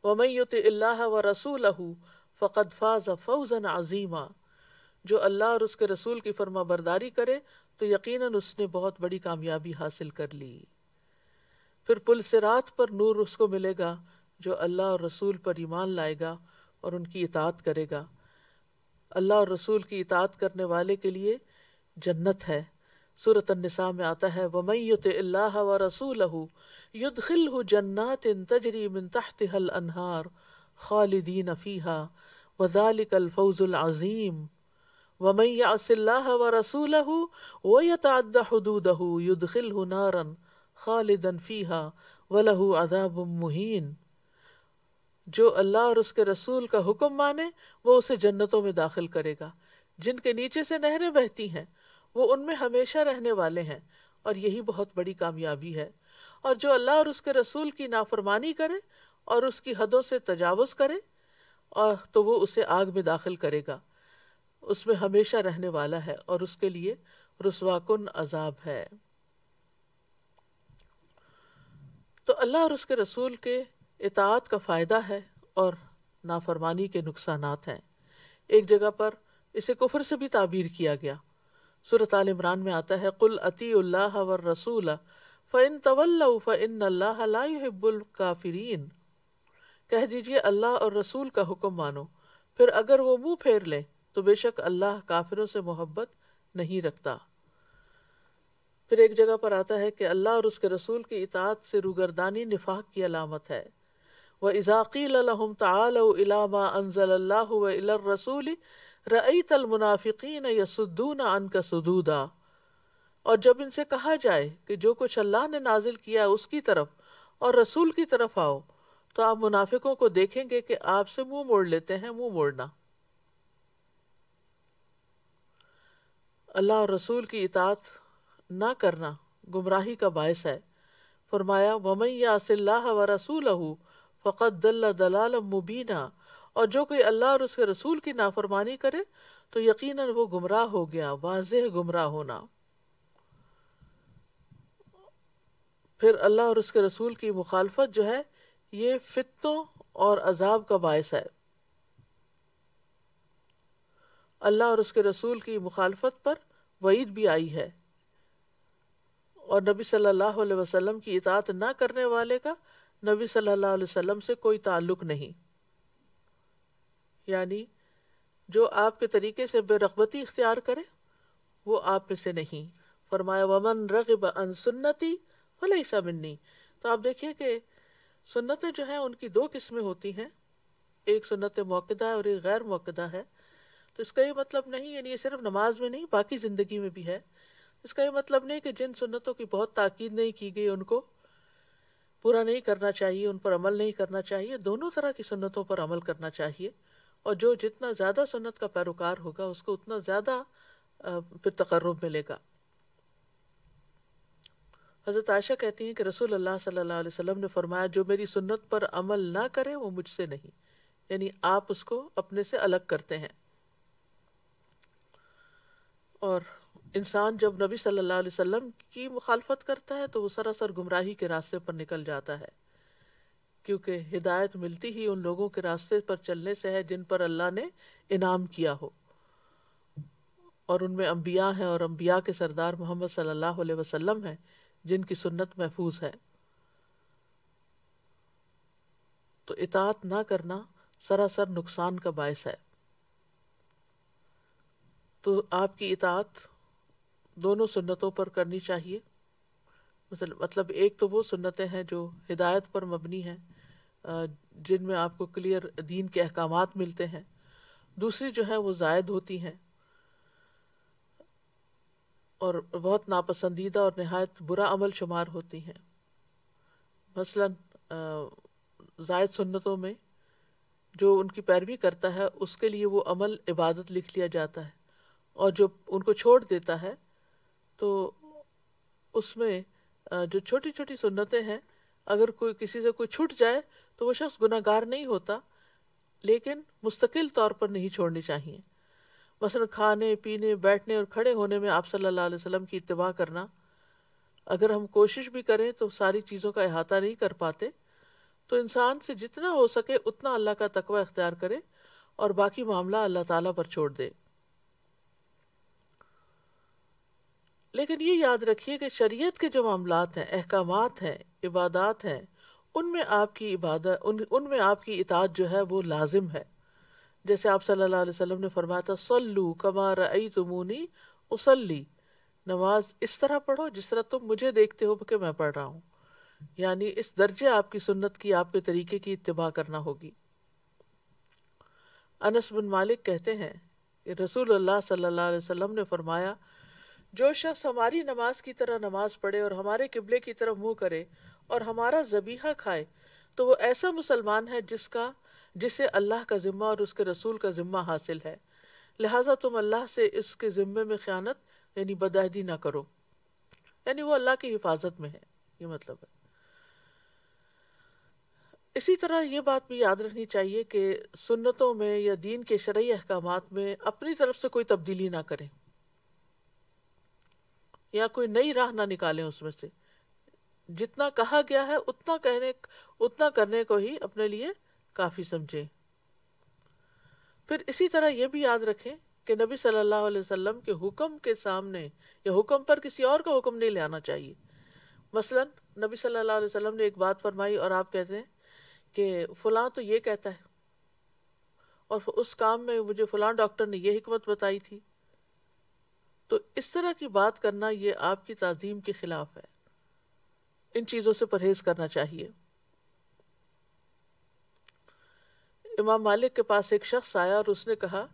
وَمَن يُطِعِ اللَّهَ وَرَسُولَهُ فَقَدْ فَازَ فَوْزًا عَظِيمًا. جو اللہ اور اس کے رسول کی فرما برداری کرے تو یقیناً اس نے بہت بڑی کامیابی حاصل کر لی. پھر پل صراط پر نور اس کو ملے گا جو اللہ اور رسول پر ایمان لائے گا اور ان کی اطاعت کرے گا. اللہ اور رسول کی اطاعت کرنے والے کے لیے جنت ہے. سورۃ النساء میں آتا ہے وَمَن يُطِعِ اللَّهَ وَرَسُولَهُ يُدْخِلْهُ جَنَّاتٍ تَجْرِي مِن تَحْتِهَا الْأَنْهَارُ خَالِدِينَ فِيهَا وَذَلِكَ الْفَوْزُ الْعَظِيمُ. وَمَن يَعْصِ اللَّهَ وَرَسُولَهُ وَيَتَعَدَّ حُدُودَهُ يُدْخِلْهُ نَارًا خَالِدًا فِيهَا وَلَهُ عَذَابٌ مُهِينٌ. جو اللہ اور اس کے رسول کا حکم مانے وہ اسے جنتوں میں داخل کرے گا جن کے نیچے سے نہریں بہتی ہیں، وہ ان میں ہمیشہ رہنے والے ہیں، اور یہی بہت بڑی کامیابی ہے. اور جو اللہ اور اس کے رسول کی نافرمانی کرے اور اس کی حدوں سے تجاوز کرے اور تو وہ اسے آگ میں داخل کرے گا، اس میں ہمیشہ رہنے والا ہے اور اس کے لیے رسوا کن عذاب ہے. تو اللہ اور اس کے رسول کے اطاعت کا فائدہ ہے اور نافرمانی کے نقصانات ہیں. ایک جگہ پر اسے کفر سے بھی تعبیر کیا گیا. سورۃ آل عمران میں آتا ہے قُلْ أَطِیعُوا اللَّهَ وَالرَّسُولَ فَإِن تَوَلَّوْا فَإِنَّ اللَّهَ لَا يُحِبُّ الْكَافِرِينَ. کہہ دیجئے اللہ اور رسول کا حکم مانو، پھر اگر وہ منہ پھیر لیں تو بے شک اللہ کافروں سے محبت نہیں رکھتا. پھر ایک جگہ پر آتا ہے کہ اللہ اور اس کے رسول کی اطاعت سے روگردانی نفاق کی علامت ہے. وَإِذَا قِيلَ لَهُمْ تَعَالَوْا إِلَىٰ مَا أَنزَلَ اللَّهُ وَإِلَى الرَّسُولِ رَأَيْتَ الْمُنَافِقِينَ يَصُدُّونَ عَنْكَ صُدُودًا. اور جب ان سے کہا جائے کہ جو کچھ اللہ نے نازل کیا اس کی طرف اور رسول کی طرف آؤ، تو آپ منافقوں کو دیکھیں گے کہ آپ سے منہ موڑ لیتے ہیں. منہ موڑنا اللہ اور رسول کی اطاعت نہ کرنا گمراہی کا باعث ہے. فرمایا وَمَن يَعْصِ اللَّهَ وَرَسُولَهُ فَقَدْ ضَلَّ ضَلَالًا مُبِينًا. اور جو کوئی اللہ اور اس کے رسول کی نافرمانی کرے تو یقیناً وہ گمراہ ہو گیا، واضح گمراہ ہونا. پھر اللہ اور اس کے رسول کی مخالفت جو ہے یہ فتنوں اور عذاب کا باعث ہے. اللہ اور اس کے رسول کی مخالفت پر وعید بھی آئی ہے. اور نبی صلی اللہ علیہ وسلم کی اطاعت نہ کرنے والے کا نبی صلی اللہ علیہ وسلم سے کوئی تعلق نہیں. یعنی جو آپ کے طریقے سے بے رغبتی اختیار کرے وہ آپ میں سے نہیں. فرمایا ومن رغب عن سنتی فلیس منی. تو آپ دیکھیے کہ سنتیں جو ہیں ان کی دو قسمیں ہوتی ہیں، ایک سنت موقدہ ہے اور ایک غیر موقدہ ہے. تو اس کا یہ مطلب نہیں، یعنی یہ صرف نماز میں نہیں باقی زندگی میں بھی ہے، اس کا یہ مطلب نہیں کہ جن سنتوں کی بہت تاکید نہیں کی گئی ان کو پورا نہیں کرنا چاہیے، ان پر عمل نہیں کرنا چاہیے. دونوں طرح کی سنتوں پر عمل کرنا چاہیے، اور جو جتنا زیادہ سنت کا پیروکار ہوگا اس کو اتنا زیادہ پھر تقرب ملے گا. حضرت عائشہ کہتی ہیں کہ رسول اللہ صلی اللہ علیہ وسلم نے فرمایا جو میری سنت پر عمل نہ کرے وہ مجھ سے نہیں، یعنی آپ اس کو اپنے سے الگ کرتے ہیں. اور انسان جب نبی صلی اللہ علیہ وسلم کی مخالفت کرتا ہے تو وہ سراسر گمراہی کے راستے پر نکل جاتا ہے، کیونکہ ہدایت ملتی ہی ان لوگوں کے راستے پر چلنے سے ہے جن پر اللہ نے انعام کیا ہو، اور ان میں انبیاء ہیں، اور انبیاء کے سردار محمد صلی اللہ علیہ وسلم ہیں جن کی سنت محفوظ ہے. تو اطاعت نہ کرنا سراسر نقصان کا باعث ہے. تو آپ کی اطاعت دونوں سنتوں پر کرنی چاہیے. مطلب ایک تو وہ سنتیں ہیں جو ہدایت پر مبنی ہیں، جن میں آپ کو کلیئر دین کے احکامات ملتے ہیں. دوسری جو ہیں وہ زائد ہوتی ہیں اور بہت ناپسندیدہ اور نہایت برا عمل شمار ہوتی ہیں. مثلاً زائد سنتوں میں جو ان کی پیروی کرتا ہے اس کے لیے وہ عمل عبادت لکھ لیا جاتا ہے، اور جو ان کو چھوڑ دیتا ہے تو اس میں جو چھوٹی چھوٹی سنتیں ہیں اگر کوئی کسی سے کوئی چھوٹ جائے تو وہ شخص گناہ گار نہیں ہوتا، لیکن مستقل طور پر نہیں چھوڑنی چاہیے. مثلا کھانے پینے بیٹھنے اور کھڑے ہونے میں آپ صلی اللہ علیہ وسلم کی اتباع کرنا، اگر ہم کوشش بھی کریں تو ساری چیزوں کا احاطہ نہیں کر پاتے، تو انسان سے جتنا ہو سکے اتنا اللہ کا تقوی اختیار کرے اور باقی معاملہ اللہ تعالیٰ پر چھوڑ دے. لیکن یہ یاد رکھیے کہ شریعت کے جو معاملات ہیں، احکامات ہیں، عبادات ہیں، ان میں آپ کی ان میں آپ کی اطاعت جو ہے وہ لازم ہے. جیسے آپ صلی اللہ علیہ وسلم نے فرمایا تھا صلو کما رأیتمونی اصلی، نماز اس طرح پڑھو جس طرح تم مجھے دیکھتے ہو کہ میں پڑھ رہا ہوں. یعنی اس درجے آپ کی سنت کی، آپ کے طریقے کی اتباع کرنا ہوگی. انس بن مالک کہتے ہیں کہ رسول اللہ صلی اللہ علیہ وسلم نے فرمایا جو شخص ہماری نماز کی طرح نماز پڑھے اور ہمارے قبلے کی طرف منہ کرے اور ہمارا ذبیحہ کھائے تو وہ ایسا مسلمان ہے جسے اللہ کا ذمہ اور اس کے رسول کا ذمہ حاصل ہے، لہٰذا تم اللہ سے اس کے ذمے میں خیانت یعنی بدعہدی نہ کرو. یعنی وہ اللہ کی حفاظت میں ہے، یہ مطلب ہے. اسی طرح یہ بات بھی یاد رکھنی چاہیے کہ سنتوں میں یا دین کے شرعی احکامات میں اپنی طرف سے کوئی تبدیلی نہ کریں یا کوئی نئی راہ نہ نکالیں. اس میں سے جتنا کہا گیا ہے اتنا کرنے کو ہی اپنے لیے کافی سمجھیں. پھر اسی طرح یہ بھی یاد رکھیں کہ نبی صلی اللہ علیہ وسلم کے حکم کے سامنے یا حکم پر کسی اور کا حکم نہیں لے آنا چاہیے. مثلا نبی صلی اللہ علیہ وسلم نے ایک بات فرمائی اور آپ کہتے ہیں کہ فلاں تو یہ کہتا ہے اور اس کام میں مجھے فلاں ڈاکٹر نے یہ حکمت بتائی تھی، تو اس طرح کی بات کرنا یہ آپ کی تعظیم کے خلاف ہے. ان چیزوں سے پرہیز کرنا چاہیے. امام مالک کے پاس ایک شخص آیا اور اس نے کہا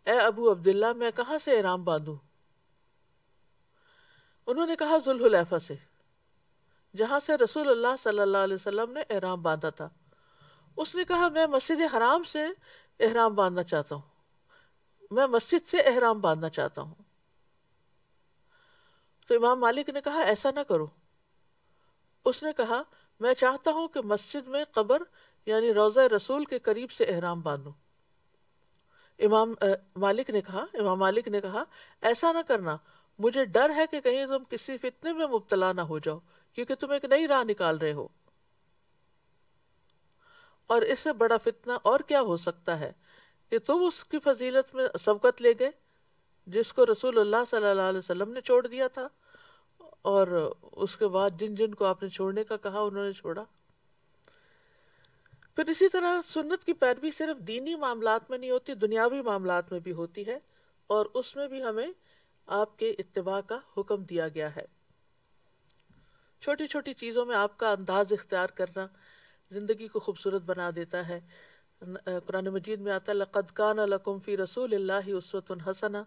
اے ابو عبداللہ میں کہاں سے احرام باندھوں؟ انہوں نے کہا ذوالحلیفہ سے، جہاں سے رسول اللہ صلی اللہ علیہ وسلم نے احرام باندھا تھا. اس نے کہا میں مسجد حرام سے احرام باندھنا چاہتا ہوں، میں مسجد سے احرام باندھنا چاہتا ہوں. تو امام مالک نے کہا ایسا نہ کرو. اس نے کہا میں چاہتا ہوں کہ مسجد میں قبر یعنی روضہ رسول کے قریب سے احرام باندھوں. امام مالک نے کہا ایسا نہ کرنا، مجھے ڈر ہے کہ کہیں تم کسی فتنے میں مبتلا نہ ہو جاؤ، کیونکہ تم ایک نئی راہ نکال رہے ہو، اور اس سے بڑا فتنہ اور کیا ہو سکتا ہے کہ تم اس کی فضیلت میں سبقت لے گئے جس کو رسول اللہ صلی اللہ علیہ وسلم نے چھوڑ دیا تھا، اور اس کے بعد جن جن کو آپ نے چھوڑنے کا کہا انہوں نے چھوڑا. پھر اسی طرح سنت کی پیروی صرف دینی معاملات میں نہیں ہوتی، دنیاوی معاملات میں بھی ہوتی ہے، اور اس میں بھی ہمیں آپ کے اتباع کا حکم دیا گیا ہے. چھوٹی چھوٹی چیزوں میں آپ کا انداز اختیار کرنا زندگی کو خوبصورت بنا دیتا ہے. قرآن مجید میں آتا ہے لَقَدْ كَانَ لَكُمْ فِي رَسُولِ اللَّهِ أُسْوَةٌ حَسَنَةٌ،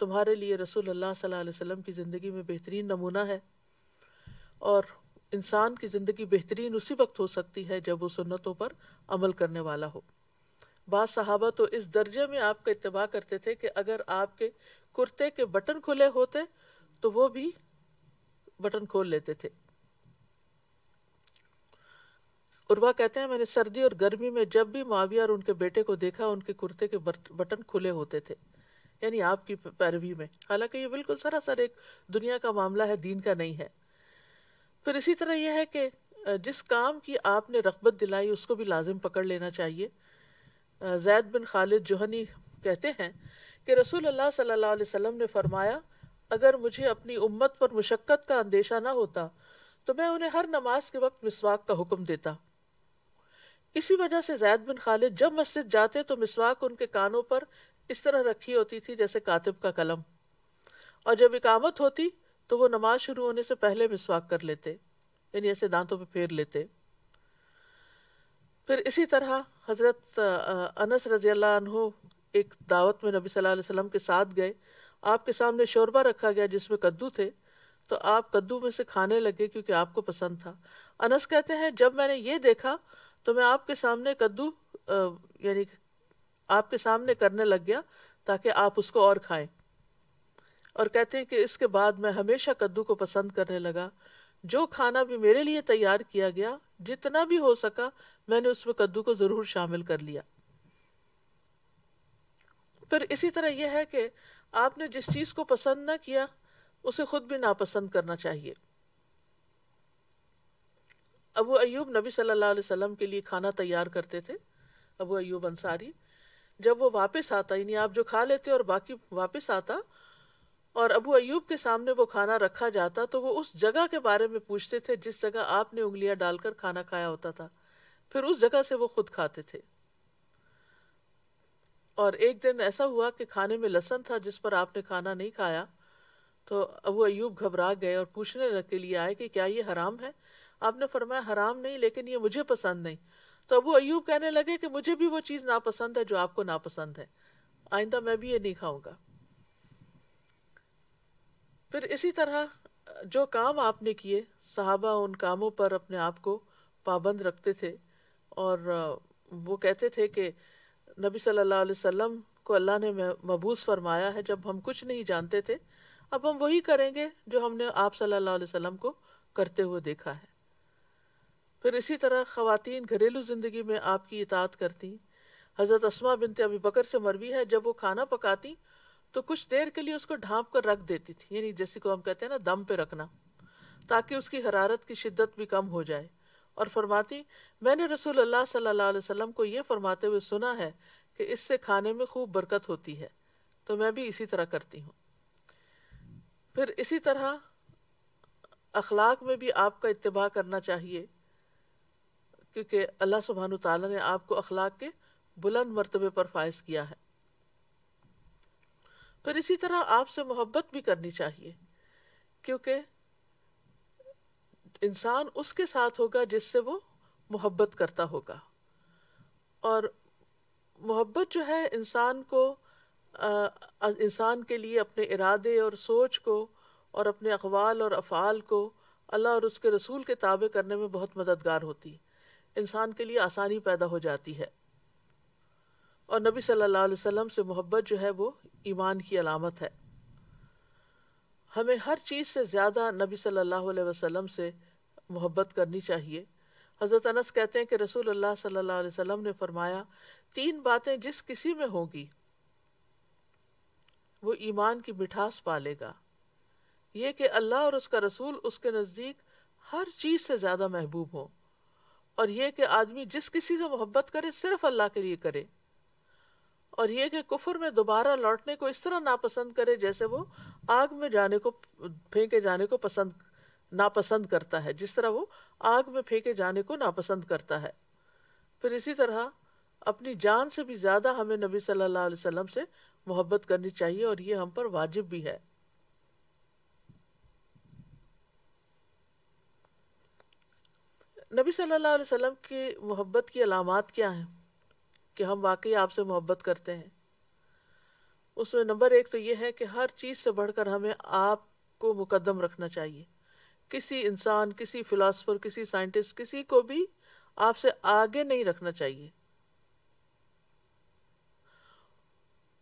تمہارے لیے رسول اللہ صلی اللہ علیہ وسلم کی زندگی میں بہترین نمونہ ہے. اور انسان کی زندگی بہترین اسی وقت ہو سکتی ہے جب وہ سنتوں پر عمل کرنے والا ہو. بعض صحابہ تو اس درجے میں آپ کا اتباع کرتے تھے کہ اگر آپ کے کرتے کے بٹن کھلے ہوتے تو وہ بھی بٹن کھول لیتے تھے. عروہ کہتے ہیں میں نے سردی اور گرمی میں جب بھی معاویہ اور ان کے بیٹے کو دیکھا ان کے کرتے کے بٹن کھلے ہوتے تھے، یعنی آپ کی پیروی میں. حالانکہ یہ بالکل سراسر ایک دنیا کا معاملہ ہے، دین کا نہیں ہے. پھر اسی طرح یہ ہے کہ جس کام کی آپ نے رغبت دلائی اس کو بھی لازم پکڑ لینا چاہیے. زید بن خالد جوہنی کہتے ہیں کہ رسول اللہ صلی اللہ علیہ وسلم نے فرمایا اگر مجھے اپنی امت پر مشقت کا اندیشہ نہ ہوتا تو میں انہیں ہر نماز کے وقت مسواک کا حکم دیتا. اسی وجہ سے زید بن خالد جب مسجد جاتے تو مسواک ان کے کانوں پر اس طرح رکھی ہوتی تھی جیسے کاتب کا قلم، اور جب اقامت ہوتی تو وہ نماز شروع ہونے سے پہلے مسواک کر لیتے، یعنی ایسے دانتوں پہ پھیر لیتے. پھر اسی طرح حضرت انس رضی اللہ عنہ ایک دعوت میں نبی صلی اللہ علیہ وسلم کے ساتھ گئے. آپ کے سامنے شوربہ رکھا گیا جس میں کدو تھے، تو آپ کدو میں سے کھانے لگے کیونکہ آپ کو پسند تھا. انس کہتے ہیں جب میں نے یہ دیکھا تو میں آپ کے سامنے کدو یعنی آپ کے سامنے کرنے لگ گیا تاکہ آپ اس کو اور کھائیں. اور کہتے ہیں کہ اس کے بعد میں ہمیشہ کدو کو پسند کرنے لگا. جو کھانا بھی میرے لیے تیار کیا گیا جتنا بھی ہو سکا میں نے اس میں کدو کو ضرور شامل کر لیا. پھر اسی طرح یہ ہے کہ آپ نے جس چیز کو پسند نہ کیا اسے خود بھی ناپسند کرنا چاہیے. ابو ایوب نبی صلی اللہ علیہ وسلم کے لیے کھانا تیار کرتے تھے. ابو ایوب انصاری جب وہ واپس آتا، یعنی آپ جو کھا لیتے اور باقی واپس آتا اور ابو ایوب کے سامنے وہ کھانا رکھا جاتا تو وہ اس جگہ کے بارے میں پوچھتے تھے جس جگہ آپ نے انگلیاں ڈال کر کھانا کھایا ہوتا تھا، پھر اس جگہ سے وہ خود کھاتے تھے. اور ایک دن ایسا ہوا کہ کھانے میں لہسن تھا جس پر آپ نے کھانا نہیں کھایا، تو ابو ایوب گھبرا گئے اور پوچھنے کے لیے آئے کہ کیا یہ حرام ہے؟ آپ نے فرمایا حرام نہیں لیکن یہ مجھے پسند نہیں. تو ابو ایوب کہنے لگے کہ مجھے بھی وہ چیز ناپسند ہے جو آپ کو ناپسند ہے، آئندہ میں بھی یہ نہیں کھاؤں گا. پھر اسی طرح جو کام آپ نے کیے صحابہ ان کاموں پر اپنے آپ کو پابند رکھتے تھے، اور وہ کہتے تھے کہ نبی صلی اللہ علیہ وسلم کو اللہ نے مبعوث فرمایا ہے جب ہم کچھ نہیں جانتے تھے، اب ہم وہی کریں گے جو ہم نے آپ صلی اللہ علیہ وسلم کو کرتے ہوئے دیکھا ہے. پھر اسی طرح خواتین گھریلو زندگی میں آپ کی اطاعت کرتی. حضرت اسماء بنت ابی بکر سے مروی ہے جب وہ کھانا پکاتی تو کچھ دیر کے لیے اس کو ڈھانپ کر رکھ دیتی تھی، یعنی جیسے کو ہم کہتے ہیں نا دم پہ رکھنا، تاکہ اس کی حرارت کی شدت بھی کم ہو جائے. اور فرماتی میں نے رسول اللہ صلی اللہ علیہ وسلم کو یہ فرماتے ہوئے سنا ہے کہ اس سے کھانے میں خوب برکت ہوتی ہے، تو میں بھی اسی طرح کرتی ہوں. پھر اسی طرح اخلاق میں بھی آپ کا اتباع کرنا چاہیے، کیونکہ اللہ سبحانہ تعالیٰ نے آپ کو اخلاق کے بلند مرتبے پر فائز کیا ہے. پھر اسی طرح آپ سے محبت بھی کرنی چاہیے، کیونکہ انسان اس کے ساتھ ہوگا جس سے وہ محبت کرتا ہوگا. اور محبت جو ہے انسان کو انسان کے لیے اپنے ارادے اور سوچ کو اور اپنے اقوال اور افعال کو اللہ اور اس کے رسول کے تابع کرنے میں بہت مددگار ہوتی ہے. انسان کے لیے آسانی پیدا ہو جاتی ہے. اور نبی صلی اللہ علیہ وسلم سے محبت جو ہے وہ ایمان کی علامت ہے. ہمیں ہر چیز سے زیادہ نبی صلی اللہ علیہ وسلم سے محبت کرنی چاہیے. حضرت انس کہتے ہیں کہ رسول اللہ صلی اللہ علیہ وسلم نے فرمایا 3 باتیں جس کسی میں ہوں گی وہ ایمان کی مٹھاس پالے گا. یہ کہ اللہ اور اس کا رسول اس کے نزدیک ہر چیز سے زیادہ محبوب ہو، اور یہ کہ آدمی جس کسی سے محبت کرے صرف اللہ کے لیے کرے، اور یہ کہ کفر میں دوبارہ لوٹنے کو اس طرح ناپسند کرے جیسے وہ آگ میں جانے کو پھینکے جانے کو پسند ناپسند کرتا ہے، جس طرح وہ آگ میں پھینکے جانے کو ناپسند کرتا ہے۔ پھر اسی طرح اپنی جان سے بھی زیادہ ہمیں نبی صلی اللہ علیہ وسلم سے محبت کرنی چاہیے، اور یہ ہم پر واجب بھی ہے۔ نبی صلی اللہ علیہ وسلم کی محبت کی علامات کیا ہیں کہ ہم واقعی آپ سے محبت کرتے ہیں؟ اس میں نمبر ایک تو یہ ہے کہ ہر چیز سے بڑھ کر ہمیں آپ کو مقدم رکھنا چاہیے۔ کسی انسان، کسی فلاسفر، کسی سائنٹسٹ، کسی کو بھی آپ سے آگے نہیں رکھنا چاہیے۔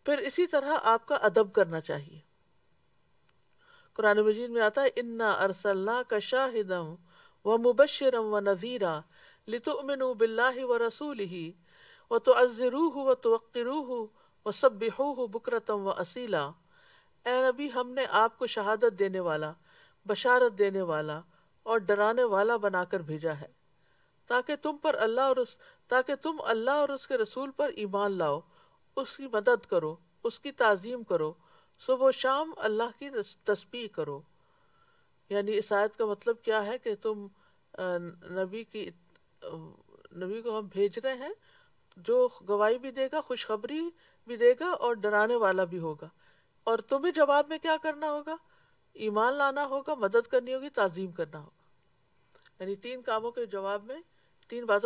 پھر اسی طرح آپ کا ادب کرنا چاہیے۔ قرآن مجید میں آتا ہے انا ارسلناک شاہدا ومبشرا ونذیرا لتؤمنوا باللہ ورسولہ وتعزروہ وتوقروہ وسبحوہ بکرۃ واصیلا۔ اے نبی، ہم نے آپ کو شہادت دینے والا، بشارت دینے والا اور ڈرانے والا بنا کر بھیجا ہے، تاکہ تم اللہ اور اس کے رسول پر ایمان لاؤ، اس کی مدد کرو، اس کی تعظیم کرو، صبح و شام اللہ کی تسبیح کرو۔ یعنی اس آیت کا مطلب کیا ہے کہ تم نبی کو ہم بھیج رہے ہیں جو گواہی بھی دے گا، خوشخبری بھی دے گا اور ڈرانے والا بھی ہوگا، اور تمہیں جواب میں کیا کرنا ہوگا؟ ایمان لانا ہوگا، مدد کرنی ہوگی، تعظیم کرنا ہوگا۔ یعنی تین باتوں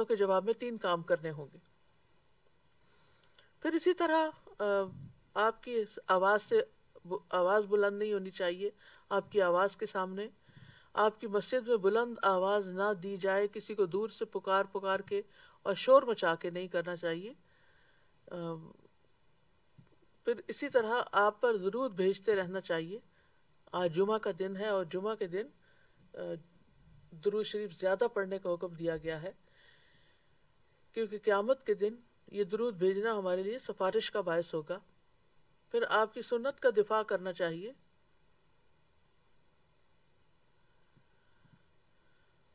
کے جواب میں تین کام کرنے ہوں گے۔ پھر اسی طرح آپ کی آواز بلند نہیں ہونی چاہیے آپ کی آواز کے سامنے۔ آپ کی مسجد میں بلند آواز نہ دی جائے، کسی کو دور سے پکار کے اور شور مچا کے نہیں کرنا چاہیے۔ پھر اسی طرح آپ پر درود بھیجتے رہنا چاہیے۔ آج جمعہ کا دن ہے، اور جمعہ کے دن درود شریف زیادہ پڑھنے کا حکم دیا گیا ہے، کیونکہ قیامت کے دن یہ درود بھیجنا ہمارے لیے سفارش کا باعث ہوگا۔ پھر آپ کی سنت کا دفاع کرنا چاہیے،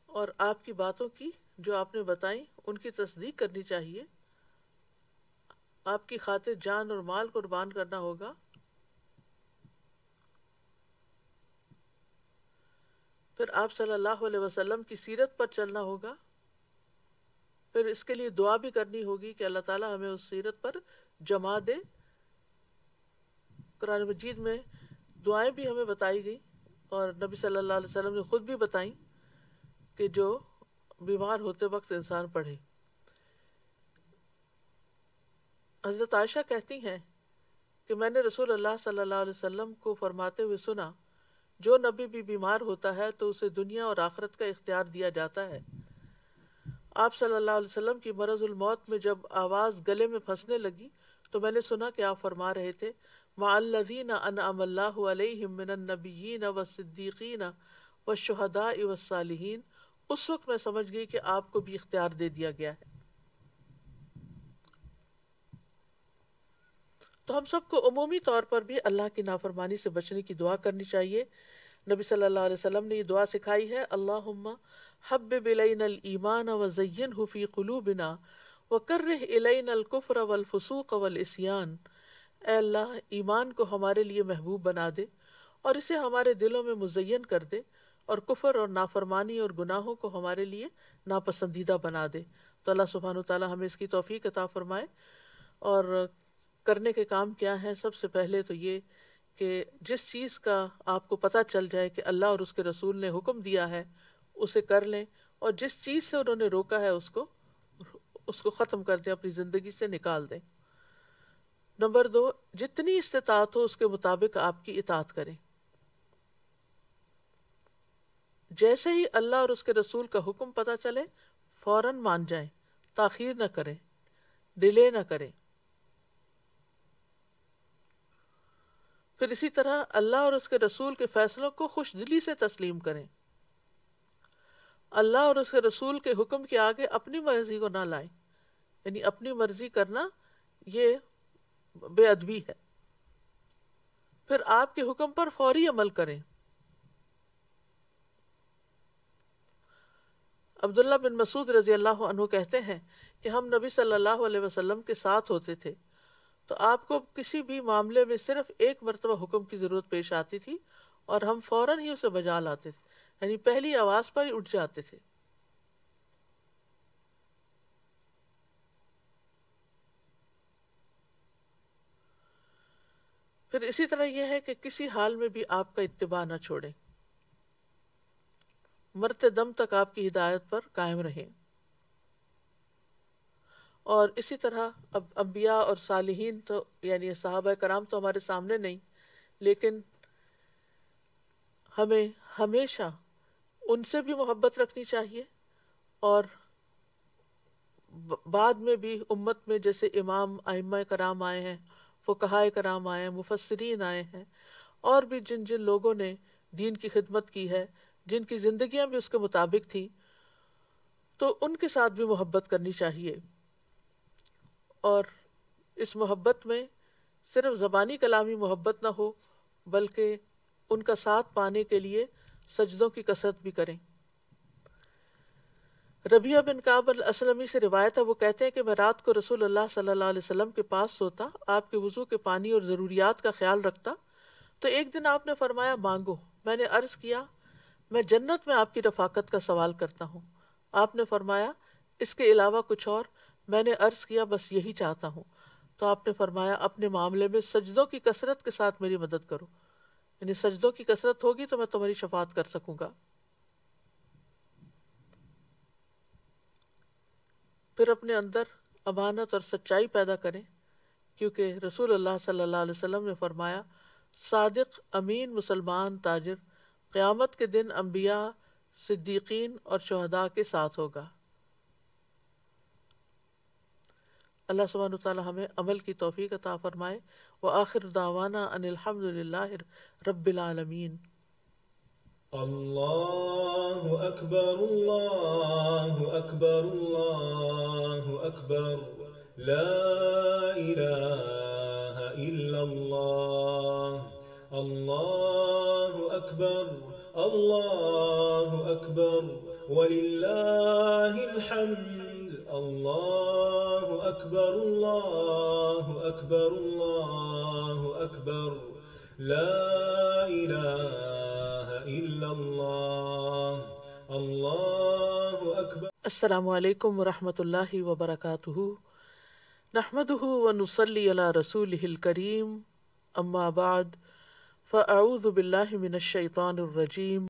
اور آپ کی باتوں کی جو آپ نے بتائیں ان کی تصدیق کرنی چاہیے۔ آپ کی خاطر جان اور مال قربان کرنا ہوگا۔ پھر آپ صلی اللہ علیہ وسلم کی سیرت پر چلنا ہوگا۔ پھر اس کے لیے دعا بھی کرنی ہوگی کہ اللہ تعالیٰ ہمیں اس سیرت پر جما دے۔ قرآن مجید میں دعائیں بھی ہمیں بتائی گئی، اور نبی صلی اللہ علیہ وسلم نے خود بھی بتائیں کہ جو بیمار ہوتے وقت انسان پڑھے۔ حضرت عائشہ کہتی ہیں کہ میں نے رسول اللہ صلی اللہ علیہ وسلم کو فرماتے ہوئے سنا، جو نبی بھی بیمار ہوتا ہے تو اسے دنیا اور آخرت کا اختیار دیا جاتا ہے۔ آپ صلی اللہ علیہ وسلم کی مرض الموت میں جب آواز گلے میں پھنسنے لگی تو میں نے سنا کہ آپ فرما رہے تھے مع الذین انعم اللہ علیہم من النبیین والصدیقین والشہداء والصالحین۔ اس وقت میں سمجھ گئی کہ آپ کو بھی اختیار دے دیا گیا ہے۔ تو ہم سب کو عمومی طور پر بھی اللہ کی نافرمانی سے بچنے کی دعا کرنی چاہیے۔ نبی صلی اللہ علیہ وسلم نے یہ دعا سکھائی ہے، اللہم حبب الینا الایمان وزینہ فی قلوبنا وکرہ الینا الکفر والفسوق والعصیان۔ اے اللہ، ایمان کو ہمارے لیے محبوب بنا دے اور اسے ہمارے دلوں میں مزین کر دے، اور کفر اور نافرمانی اور گناہوں کو ہمارے لیے ناپسندیدہ بنا دے۔ تو اللہ سبحانہ وتعالی ہمیں اس کی توفیق عطا فرمائے۔ اور کرنے کے کام کیا ہیں؟ سب سے پہلے تو یہ کہ جس چیز کا آپ کو پتہ چل جائے کہ اللہ اور اس کے رسول نے حکم دیا ہے اسے کر لیں، اور جس چیز سے انہوں نے روکا ہے اس کو ختم کر دیں، اپنی زندگی سے نکال دیں۔ نمبر 2، جتنی استطاعت ہو اس کے مطابق آپ کی اطاعت کریں۔ جیسے ہی اللہ اور اس کے رسول کا حکم پتہ چلے فوراً مان جائیں، تاخیر نہ کریں، ڈیلے نہ کریں۔ پھر اسی طرح اللہ اور اس کے رسول کے فیصلوں کو خوش دلی سے تسلیم کریں۔ اللہ اور اس کے رسول کے حکم کے آگے اپنی مرضی کو نہ لائیں، یعنی اپنی مرضی کرنا یہ بے ادبی ہے۔ پھر آپ کے حکم پر فوری عمل کریں۔ عبداللہ بن مسعود رضی اللہ عنہ کہتے ہیں کہ ہم نبی صلی اللہ علیہ وسلم کے ساتھ ہوتے تھے تو آپ کو کسی بھی معاملے میں صرف ایک مرتبہ حکم کی ضرورت پیش آتی تھی اور ہم فوراً ہی اسے بجا لاتے تھے، یعنی پہلی آواز پر ہی اٹھ جاتے تھے۔ پھر اسی طرح یہ ہے کہ کسی حال میں بھی آپ کا اتباع نہ چھوڑیں، مرتے دم تک آپ کی ہدایت پر قائم رہیں۔ اور اسی طرح اب انبیاء اور صالحین تو یعنی صحابہ کرام تو ہمارے سامنے نہیں، لیکن ہمیں ہمیشہ ان سے بھی محبت رکھنی چاہیے، اور بعد میں بھی امت میں جیسے امام ائمہ کرام آئے ہیں، فقہائے کرام آئے ہیں، مفسرین آئے ہیں، اور بھی جن جن لوگوں نے دین کی خدمت کی ہے، جن کی زندگیاں بھی اس کے مطابق تھیں، تو ان کے ساتھ بھی محبت کرنی چاہیے۔ اور اس محبت میں صرف زبانی کلامی محبت نہ ہو، بلکہ ان کا ساتھ پانے کے لیے سجدوں کی کثرت بھی کریں۔ ربیعہ بن کعب الاسلمی سے روایت ہے، وہ کہتے ہیں کہ میں رات کو رسول اللہ صلی اللہ علیہ وسلم کے پاس سوتا، آپ کے وضو کے پانی اور ضروریات کا خیال رکھتا، تو ایک دن آپ نے فرمایا مانگو۔ میں نے عرض کیا میں جنت میں آپ کی رفاقت کا سوال کرتا ہوں۔ آپ نے فرمایا اس کے علاوہ کچھ اور؟ میں نے عرض کیا بس یہی چاہتا ہوں۔ تو آپ نے فرمایا اپنے معاملے میں سجدوں کی کثرت کے ساتھ میری مدد کرو، یعنی سجدوں کی کثرت ہوگی تو میں تمہاری شفاعت کر سکوں گا۔ پھر اپنے اندر امانت اور سچائی پیدا کریں، کیونکہ رسول اللہ صلی اللہ علیہ وسلم نے فرمایا صادق امین مسلمان تاجر قیامت کے دن انبیاء، صدیقین اور شہداء کے ساتھ ہوگا۔ اللہ سبحانہ وتعالی ہمیں عمل کی توفیق عطا فرمائے۔ وآخر دعوانا ان الحمد للہ رب العالمین۔ اللہ اکبر اللہ اکبر اللہ اکبر، لا الہ الا اللہ، اللہ اکبر اللہ اکبر وللہ الحمد، اللہ اکبر اللہ اکبر اللہ اکبر، لا الہ الا اللہ، اللہ اکبر۔ السلام علیکم ورحمۃ اللہ وبرکاتہ، نحمدہ ونصلی علی رسولہ الکریم، اما بعد فاعوذ باللہ من الشیطان الرجیم۔